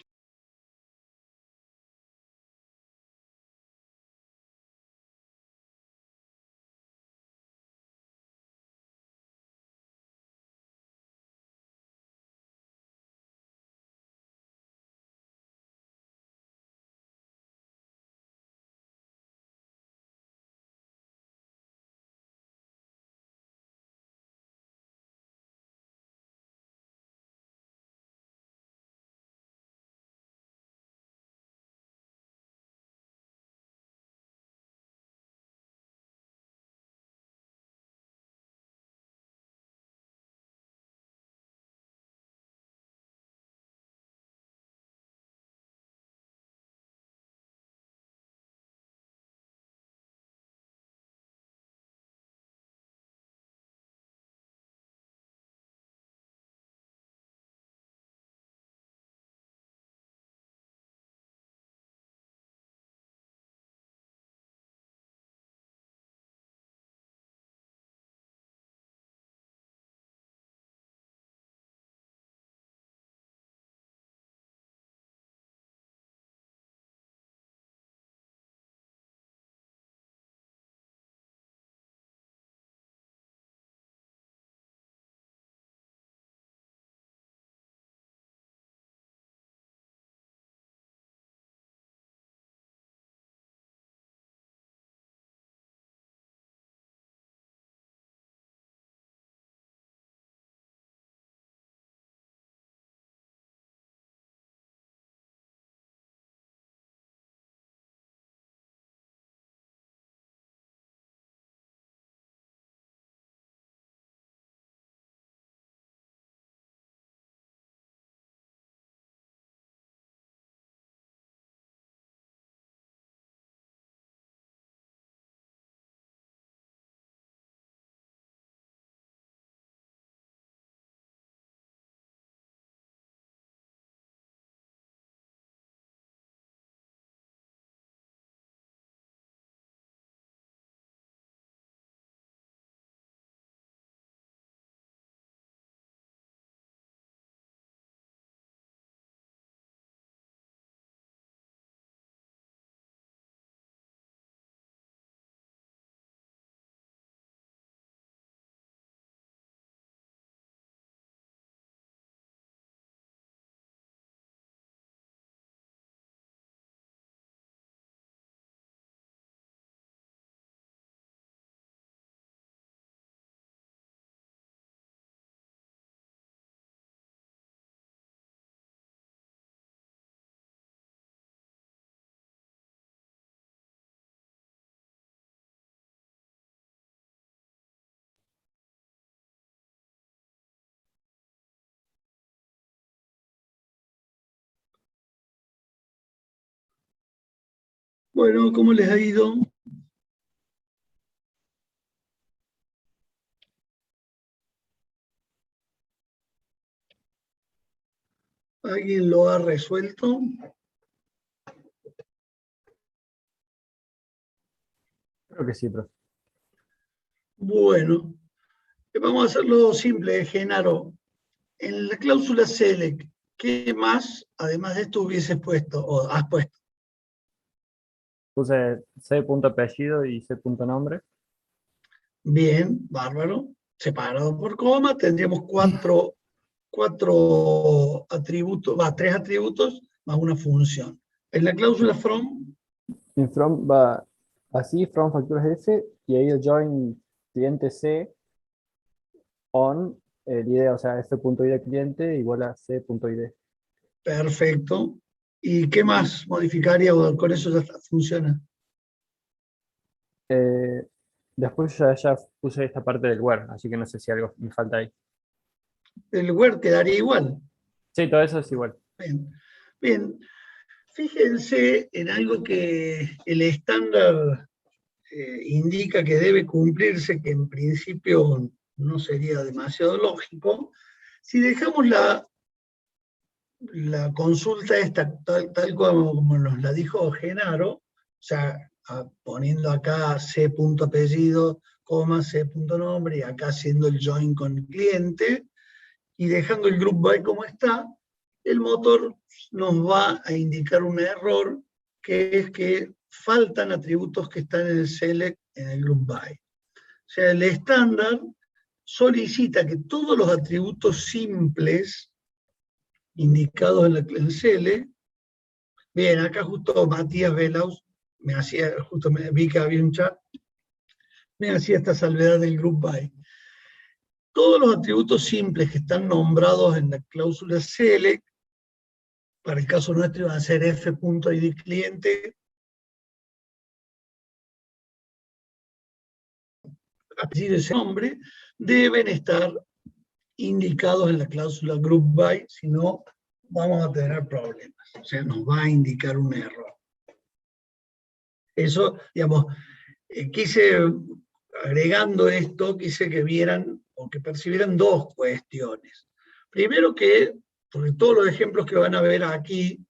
Bueno, ¿cómo les ha ido? ¿Alguien lo ha resuelto? Creo que sí, profe. Bueno, vamos a hacerlo simple, Genaro. En la cláusula select, ¿qué más, además de esto, hubieses puesto o has puesto? Puse C punto apellido y C punto nombre. Bien, bárbaro. Separado por coma, tendríamos cuatro atributos, tres atributos más una función. En la cláusula from, En from va así, from facturas F, y ahí el join cliente C on el ID, o sea, F.id cliente igual a C.id. perfecto. ¿Y qué más modificaría o con eso ya funciona? Después ya puse esta parte del where, así que no sé si algo me falta ahí. El where quedaría igual. Sí, todo eso es igual. Bien. Bien. Fíjense en algo que el estándar indica que debe cumplirse, que en principio no sería demasiado lógico. Si dejamos la consulta esta tal como nos la dijo Genaro, o sea, poniendo acá C punto apellido, coma, C punto nombre, y acá haciendo el join con cliente, y dejando el group by como está, el motor nos va a indicar un error, que es que faltan atributos que están en el select en el group by. O sea, el estándar solicita que todos los atributos simples indicados en el select, bien, acá justo Matías Velaus me hacía, justo vi que había un chat, me hacía esta salvedad del group by. Todos los atributos simples que están nombrados en la cláusula select, para el caso nuestro van a ser f.id cliente, apellido ese nombre, deben estar indicados en la cláusula group by, si no vamos a tener problemas. O sea, nos va a indicar un error. Eso, digamos, agregando esto, quise que vieran o que percibieran dos cuestiones. Primero que, porque todos los ejemplos que van a ver aquí,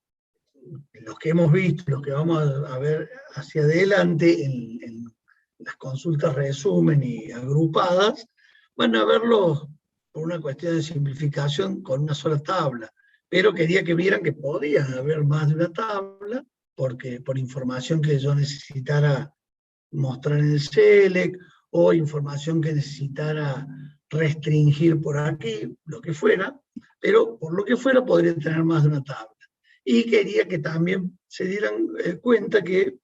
los que hemos visto, los que vamos a ver hacia adelante en las consultas resumen y agrupadas, van a verlos por una cuestión de simplificación con una sola tabla. Pero quería que vieran que podía haber más de una tabla, porque por información que yo necesitara mostrar en el select, o información que necesitara restringir por aquí, lo que fuera, pero por lo que fuera podría tener más de una tabla. Y quería que también se dieran cuenta que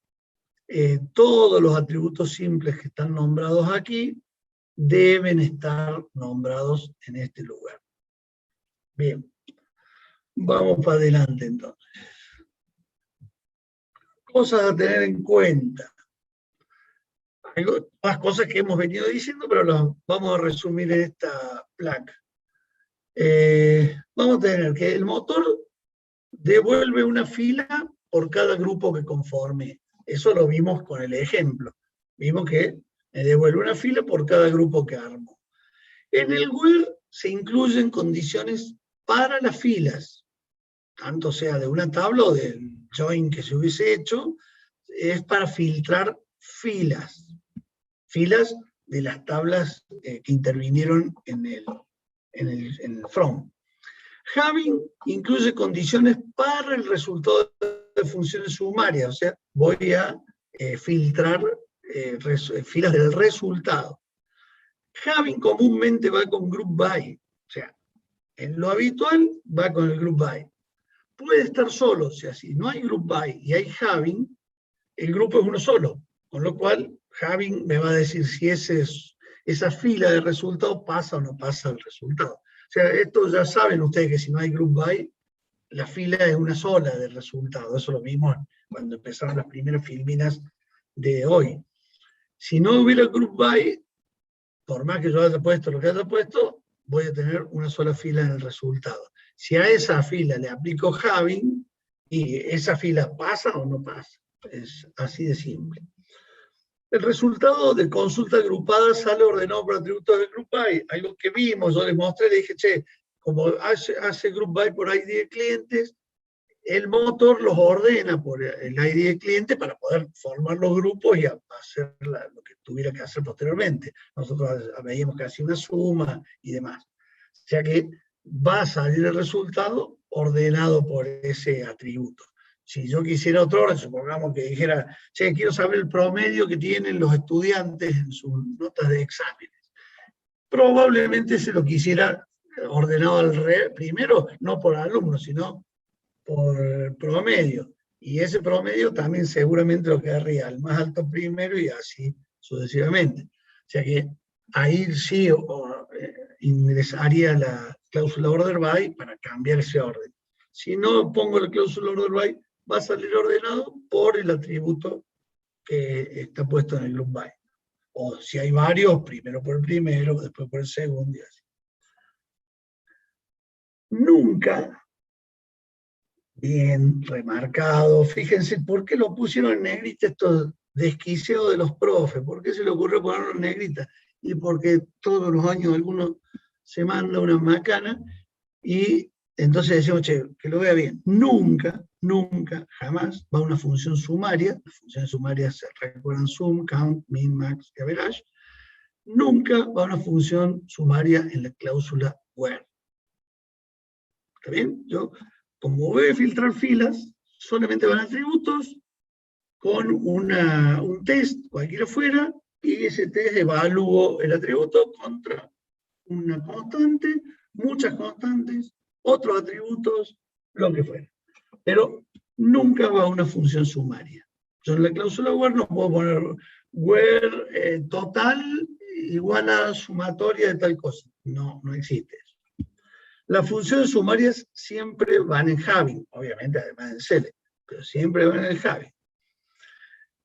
todos los atributos simples que están nombrados aquí deben estar nombrados en este lugar. Bien, vamos para adelante entonces. Cosas a tener en cuenta. Hay más cosas que hemos venido diciendo, pero las vamos a resumir en esta placa. Vamos a tener que el motor devuelve una fila por cada grupo que conforme. Eso lo vimos con el ejemplo. Vimos que devuelve una fila por cada grupo que armo. En el where se incluyen condiciones para las filas, tanto sea de una tabla o del join que se hubiese hecho, es para filtrar filas de las tablas que intervinieron en el from. Having incluye condiciones para el resultado de funciones sumarias, o sea, voy a filtrar filas del resultado. Having comúnmente va con group by, o sea, en lo habitual va con el group by. Puede estar solo, o sea, si no hay group by y hay having, el grupo es uno solo, con lo cual having me va a decir si esa fila de resultados pasa o no pasa el resultado. O sea, esto ya saben ustedes que si no hay group by, la fila es una sola de resultado. Eso lo vimos cuando empezaron las primeras filminas de hoy. Si no hubiera group by, por más que yo haya puesto lo que haya puesto, voy a tener una sola fila en el resultado. Si a esa fila le aplico having, y esa fila pasa o no pasa. Es así de simple. El resultado de consulta agrupada sale ordenado por atributos de Group By. Algo que vimos, yo les mostré, le dije, che, como hace Group By por ID de clientes, el motor los ordena por el ID de cliente para poder formar los grupos y hacer lo que tuviera que hacer posteriormente. Nosotros veíamos que hacía una suma y demás. O sea que va a salir el resultado ordenado por ese atributo. Si yo quisiera otro orden, supongamos que dijera, che, quiero saber el promedio que tienen los estudiantes en sus notas de exámenes. Probablemente se lo quisiera ordenado al revés, primero no por alumno, sino por promedio. Y ese promedio también seguramente lo quedaría al más alto primero y así sucesivamente. O sea que ahí sí ingresaría la cláusula order by para cambiar ese orden. Si no pongo la cláusula order by, va a salir ordenado por el atributo que está puesto en el group by. O si hay varios, primero por el primero, después por el segundo y así. Nunca, bien remarcado, fíjense, ¿por qué lo pusieron en negrita estos desquiciados de los profes? ¿Por qué se le ocurrió ponerlo en negrita? Y porque todos los años alguno se manda una macana y entonces decimos, che, que lo vea bien. Nunca, nunca, jamás va una función sumaria, las funciones sumarias se recuerdan sum, count, min, max y average, nunca va una función sumaria en la cláusula where. ¿Está bien? Yo, como voy a filtrar filas, solamente van atributos con un test, cualquiera fuera, y ese test evalúo el atributo contra una constante, muchas constantes, otros atributos, lo que fuera. Pero nunca va a una función sumaria. Yo en la cláusula where no puedo poner where total igual a sumatoria de tal cosa. No, no existe eso. Las funciones sumarias siempre van en having, obviamente además en select, pero siempre van en el having.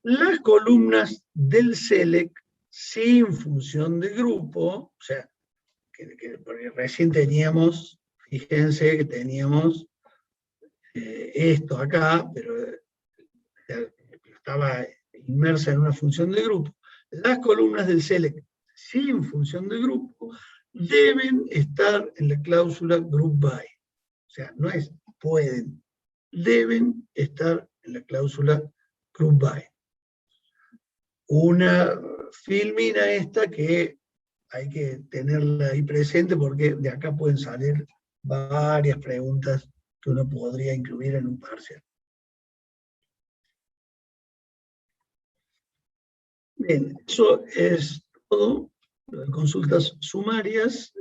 Las columnas del select sin función de grupo, o sea, porque recién teníamos, fíjense que teníamos esto acá, pero estaba inmersa en una función de grupo. Las columnas del select sin función de grupo deben estar en la cláusula group by. O sea, no es pueden, deben estar en la cláusula group by. Una filmina esta que hay que tenerla ahí presente porque de acá pueden salir varias preguntas que uno podría incluir en un parcial. Bien, eso es todo. Consultas sumarias.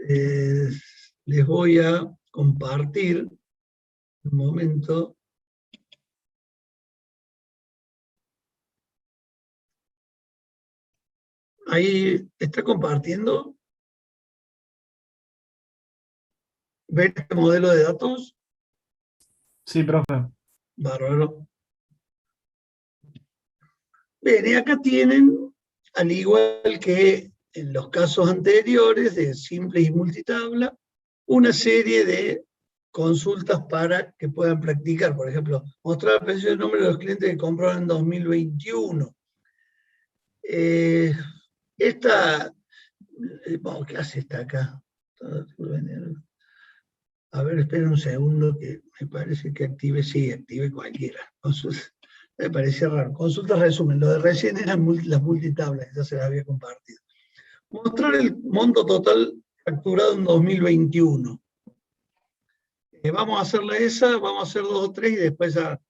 Les voy a compartir un momento. Ahí está compartiendo. ¿Ven este modelo de datos? Sí, profe. Bárbaro. Bien, y acá tienen, al igual que en los casos anteriores de simple y multitabla, una serie de consultas para que puedan practicar. Por ejemplo, mostrar el precio del nombre de los clientes que compraron en 2021. ¿Qué hace esta acá? A ver, esperen un segundo que me parece que active, sí, active cualquiera. Me parecía raro. Consulta resumen, lo de recién eran las multitablas, ya se las había compartido. Mostrar el monto total facturado en 2021. Vamos a hacerle esa, vamos a hacer 2 o 3 y después ya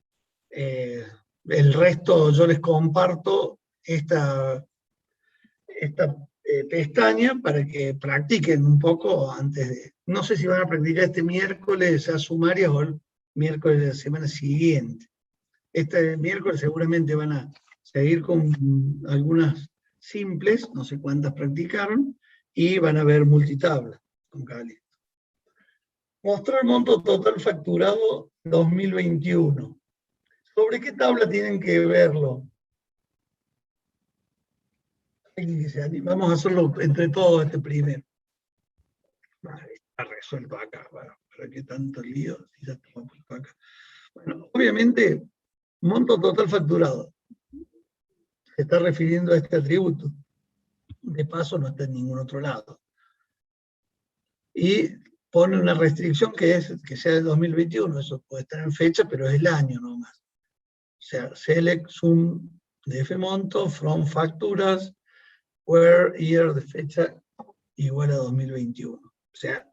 el resto yo les comparto esta pestaña para que practiquen un poco antes de... No sé si van a practicar este miércoles a sumarias o el miércoles de la semana siguiente. Este miércoles seguramente van a seguir con algunas simples, no sé cuántas practicaron, y van a ver multitabla con Cali. Mostrar monto total facturado 2021. ¿Sobre qué tabla tienen que verlo? Vamos a hacerlo entre todos este primero. Está resuelto acá, bueno, ¿para qué tanto lío? Si ya estamos puesto acá. Bueno, obviamente Monto total facturado. Se está refiriendo a este atributo. De paso, no está en ningún otro lado. Y pone una restricción que sea de 2021. Eso puede estar en fecha, pero es el año nomás. O sea, select sum de fmonto from facturas where year de fecha igual a 2021. O sea,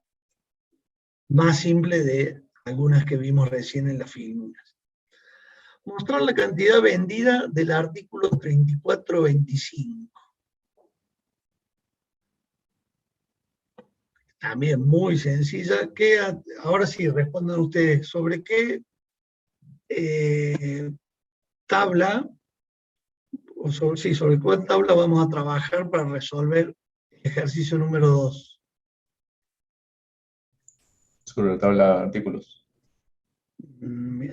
más simple de algunas que vimos recién en las figuras. Mostrar la cantidad vendida del artículo 3425. También muy sencilla, que ahora sí respondan ustedes sobre qué tabla, o sobre cuál tabla vamos a trabajar para resolver el ejercicio número 2. Sobre la tabla de artículos.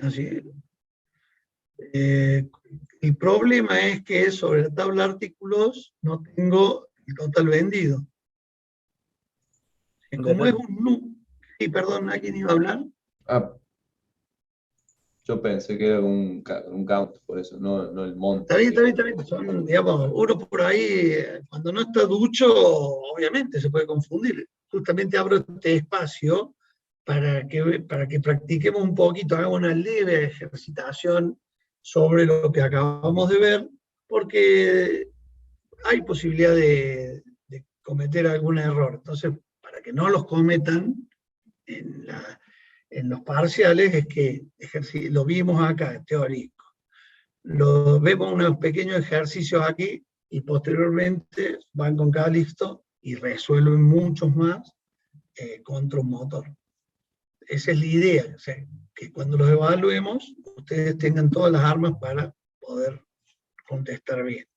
Así. El problema es que sobre la tabla de artículos no tengo el total vendido. Como es un... Sí, perdón, ¿alguien iba a hablar? Ah, yo pensé que era un count, por eso, no el monto. Está bien. Son, digamos, uno por ahí, cuando no está ducho, obviamente se puede confundir. Justamente abro este espacio para que practiquemos un poquito, hagamos una leve ejercitación sobre lo que acabamos de ver, porque hay posibilidad de cometer algún error. Entonces, para que no los cometan en los parciales, es que lo vimos acá, teórico. Vemos unos pequeños ejercicios aquí y posteriormente van con Calixto y resuelven muchos más contra un motor. Esa es la idea, o sea, que cuando los evaluemos, ustedes tengan todas las armas para poder contestar bien.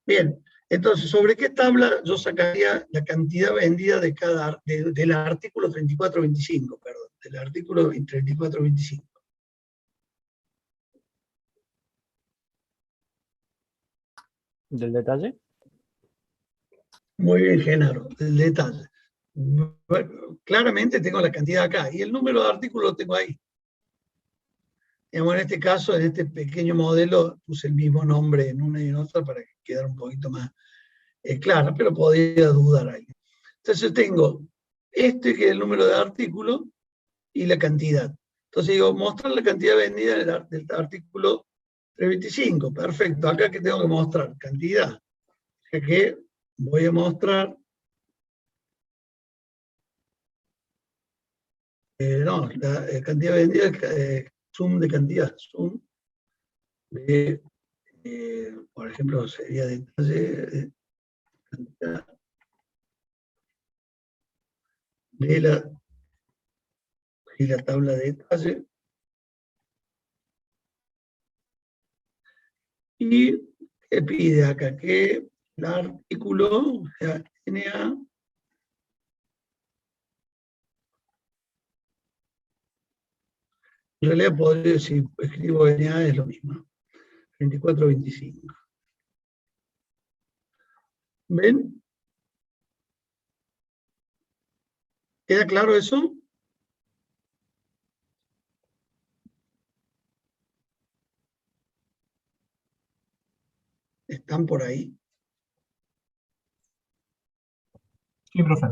Bien, entonces, ¿sobre qué tabla yo sacaría la cantidad vendida del artículo 3425, perdón, del artículo 3425? ¿Del detalle? Muy bien, Genaro, el detalle. Bueno, claramente tengo la cantidad acá, y el número de artículos lo tengo ahí. En este caso, en este pequeño modelo, puse el mismo nombre en una y en otra para que quedara un poquito más claro, pero podía dudar ahí. Entonces tengo que es el número de artículos y la cantidad. Entonces digo, mostrar la cantidad vendida del artículo 325. Perfecto, acá que tengo que mostrar cantidad. O sea que voy a mostrar no, la cantidad vendida, sum de cantidad, sum de, por ejemplo, sería detalle cantidad de la tabla de detalle. Y pide acá que el artículo, o sea, NA, en realidad podría, si escribo NA es lo mismo, 2425. ¿Ven? ¿Queda claro eso? ¿Están por ahí? Sí, profe.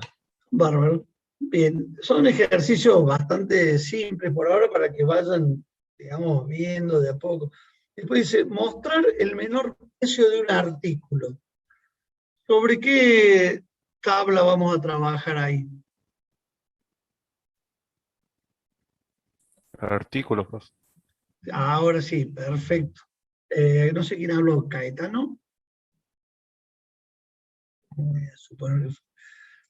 Bárbaro. Bien, son ejercicios bastante simples por ahora para que vayan, digamos, viendo de a poco. Después dice, mostrar el menor precio de un artículo. ¿Sobre qué tabla vamos a trabajar ahí? Artículos, profe. Ahora sí, perfecto. No sé quién habló, Caetano. Suponer que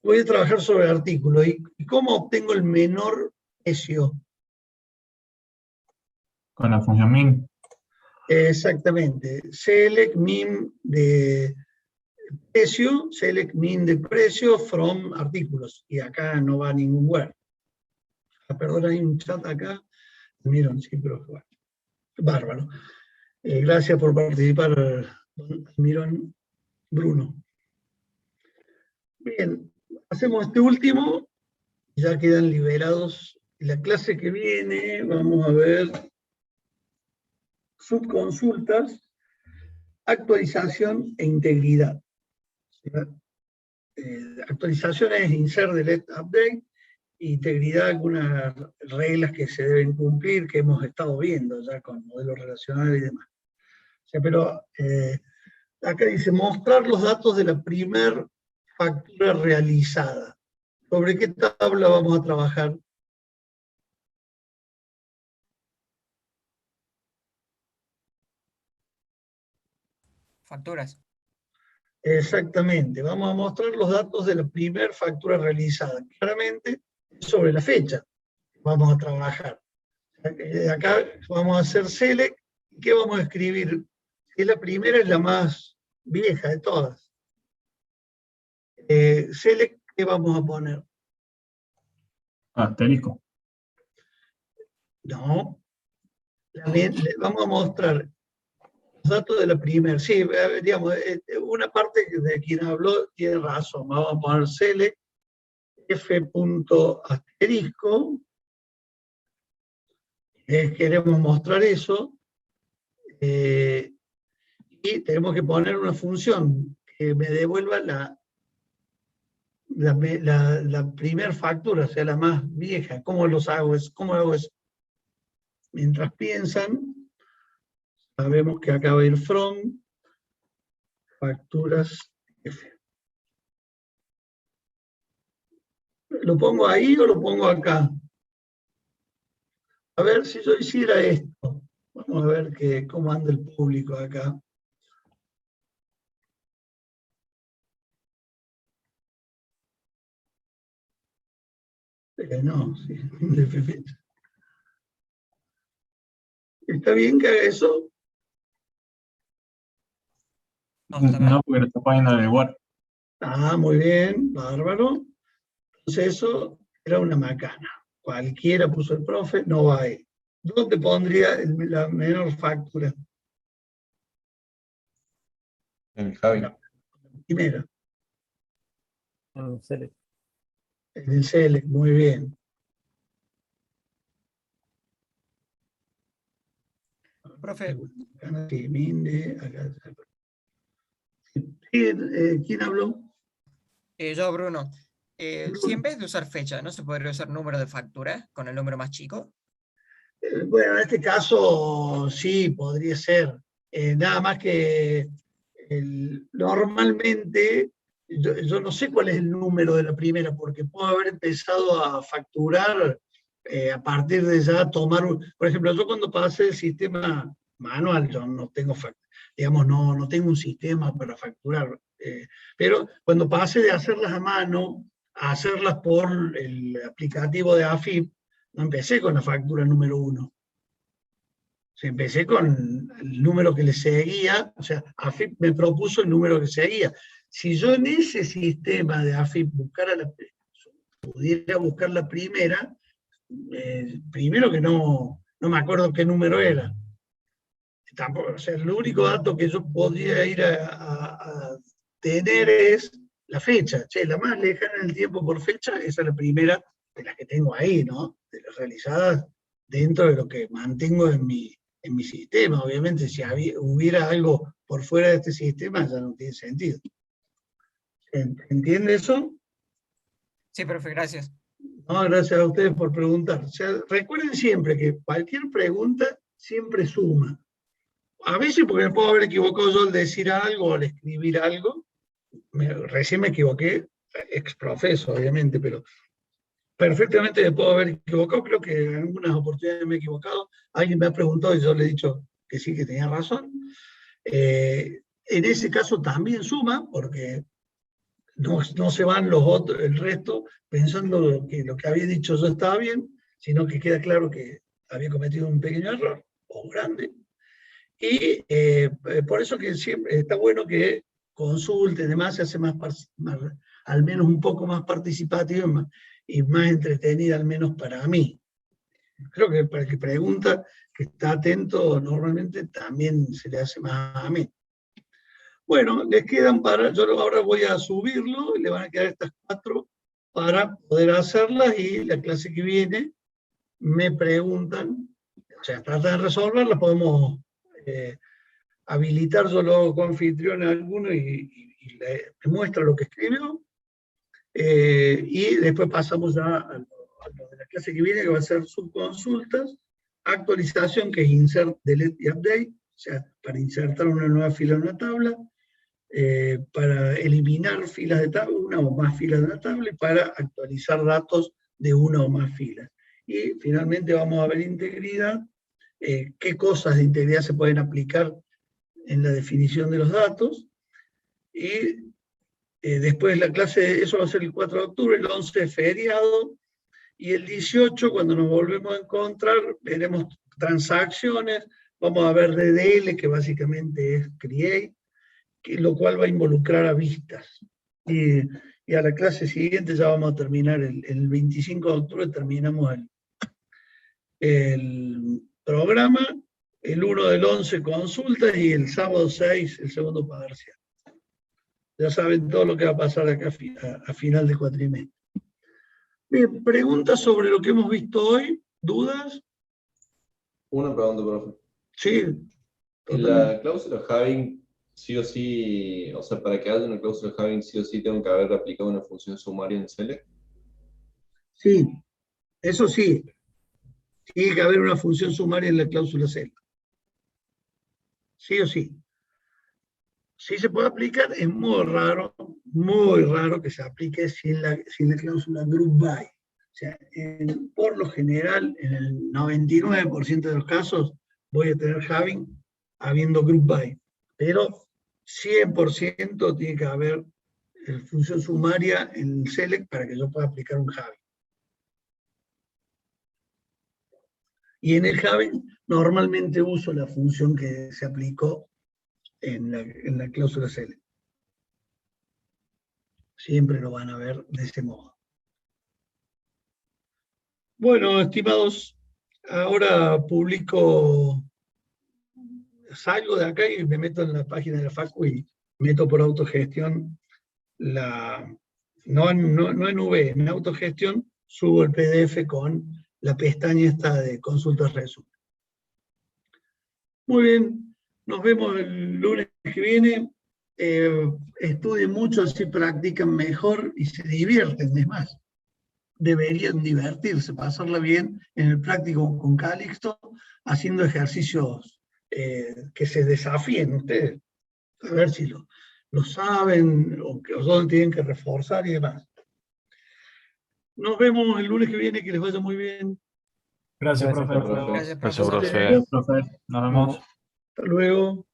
voy a trabajar sobre el artículo. ¿Y cómo obtengo el menor precio? Con la función min. Exactamente. Select min de precio, select min de precio from artículos. Y acá no va ningún where. Perdón, hay un chat acá. Miren, sí, pero bueno. Bárbaro. Gracias por participar, don Almirón Bruno. Bien, hacemos este último, ya quedan liberados. La clase que viene, vamos a ver subconsultas, actualización e integridad. Actualización es insert, delete, update, integridad, algunas reglas que se deben cumplir, que hemos estado viendo ya con modelos relacionales y demás. O sea, pero acá dice, mostrar los datos de la primer factura realizada. ¿Sobre qué tabla vamos a trabajar? Facturas. Exactamente, vamos a mostrar los datos de la primera factura realizada. Claramente, sobre la fecha vamos a trabajar. Acá vamos a hacer select. ¿Qué vamos a escribir? Si la primera es la más vieja de todas. Select, ¿qué vamos a poner? Asterisco. No. Vamos a mostrar los datos de la primera. Sí, digamos, una parte de quien habló tiene razón. Vamos a poner select f.asterisco. Queremos mostrar eso. Y tenemos que poner una función que me devuelva la primera factura, o sea, la más vieja. ¿Cómo hago eso? Mientras piensan, sabemos que acá va a ir from facturas F. ¿Lo pongo ahí o lo pongo acá? A ver, si yo hiciera esto, vamos a ver cómo anda el público acá. No, sí, de fecha. ¿Está bien que haga eso? No, está mal. No, porque lo está poniendo en el Word. Ah, muy bien, bárbaro. Entonces eso era una macana. Cualquiera puso el profe, no va ahí. ¿Dónde pondría la menor factura? En el Javi. Primera, Select. en el select, muy bien. Profe, Sí, Minde, acá. ¿Quién habló? yo, Bruno. Bruno. Si en vez de usar fecha, ¿no se podría usar número de factura con el número más chico? Bueno, en este caso sí, podría ser. Nada más que normalmente, yo no sé cuál es el número de la primera, porque puedo haber empezado a facturar a partir de ya tomar, por ejemplo, yo cuando pasé el sistema manual, yo no tengo, digamos, no tengo un sistema para facturar, pero cuando pasé de hacerlas a mano a hacerlas por el aplicativo de AFIP, no empecé con la factura número 1. Empecé con el número que le seguía, o sea, AFIP me propuso el número que seguía. Si yo en ese sistema de AFIP pudiera buscar la primera, primero que no me acuerdo qué número era. Tampoco, o sea, el único dato que yo podría ir a tener es la fecha. Che, la más lejana en el tiempo por fecha, esa es la primera de las que tengo ahí, ¿no? De las realizadas dentro de lo que mantengo en mi sistema. Obviamente, si hubiera algo por fuera de este sistema, ya no tiene sentido. ¿Entiende eso? Sí, profe, gracias. No, gracias a ustedes por preguntar. O sea, recuerden siempre que cualquier pregunta siempre suma. A veces porque me puedo haber equivocado yo al decir algo o al escribir algo. Recién me equivoqué, ex profeso, obviamente, pero perfectamente me puedo haber equivocado. Creo que en algunas oportunidades me he equivocado. Alguien me ha preguntado y yo le he dicho que sí, que tenía razón. En ese caso también suma, porque no se van los otros, el resto pensando que lo que había dicho yo estaba bien, sino que queda claro que había cometido un pequeño error, o grande. Y por eso que siempre está bueno que consulten, además se hace más, al menos un poco más participativo y más entretenida, al menos para mí. Creo que para el que pregunta, que está atento, normalmente también se le hace más a mí. Bueno, les quedan yo ahora voy a subirlo, y le van a quedar estas 4 para poder hacerlas, y la clase que viene me preguntan, o sea, tratan de resolverlas, podemos habilitar, yo lo hago con anfitrión a alguno y le muestra lo que escribió. Y después pasamos ya a lo de la clase que viene, que va a ser subconsultas, actualización, que es insert, delete y update, o sea, para insertar una nueva fila en una tabla, para eliminar filas de tabla, una o más filas de una tabla, y para actualizar datos de una o más filas. Y finalmente vamos a ver integridad, qué cosas de integridad se pueden aplicar en la definición de los datos, y después la clase, eso va a ser el 4 de octubre, el 11 es feriado, y el 18, cuando nos volvemos a encontrar, veremos transacciones, vamos a ver DDL, que básicamente es create, lo cual va a involucrar a vistas. Y a la clase siguiente ya vamos a terminar, el 25 de octubre terminamos el programa, el 1 del 11 consultas, y el sábado 6 el segundo parcial. Ya saben todo lo que va a pasar acá a final de cuatrimestre. Bien, preguntas sobre lo que hemos visto hoy, ¿dudas? Una pregunta, profe. Sí. La cláusula having, sí o sí, o sea, para que haya una cláusula having, sí o sí tengo que haber aplicado una función sumaria en select. Sí, eso sí. Tiene que haber una función sumaria en la cláusula select. Sí o sí. Sí se puede aplicar, es muy raro que se aplique sin la cláusula group by. O sea, por lo general, en el 99% de los casos, voy a tener having habiendo group by. Pero 100% tiene que haber función sumaria en el select para que yo pueda aplicar un having. Y en el having normalmente uso la función que se aplicó en la cláusula select. Siempre lo van a ver de ese modo. Bueno, estimados, ahora salgo de acá y me meto en la página de la Facu y meto por autogestión no en V, en autogestión subo el PDF con la pestaña esta de consultas resumen. Muy bien, nos vemos el lunes que viene. Estudien mucho, así practican mejor y se divierten, es más. Deberían divertirse, pasarla bien en el práctico con Calixto, haciendo ejercicios que se desafíen ustedes, a ver si lo saben o dónde tienen que reforzar y demás. Nos vemos el lunes que viene, que les vaya muy bien. Gracias, Gracias, profe. profe. Gracias, Gracias, profesor. profe. Profe, nos vemos. Hasta luego.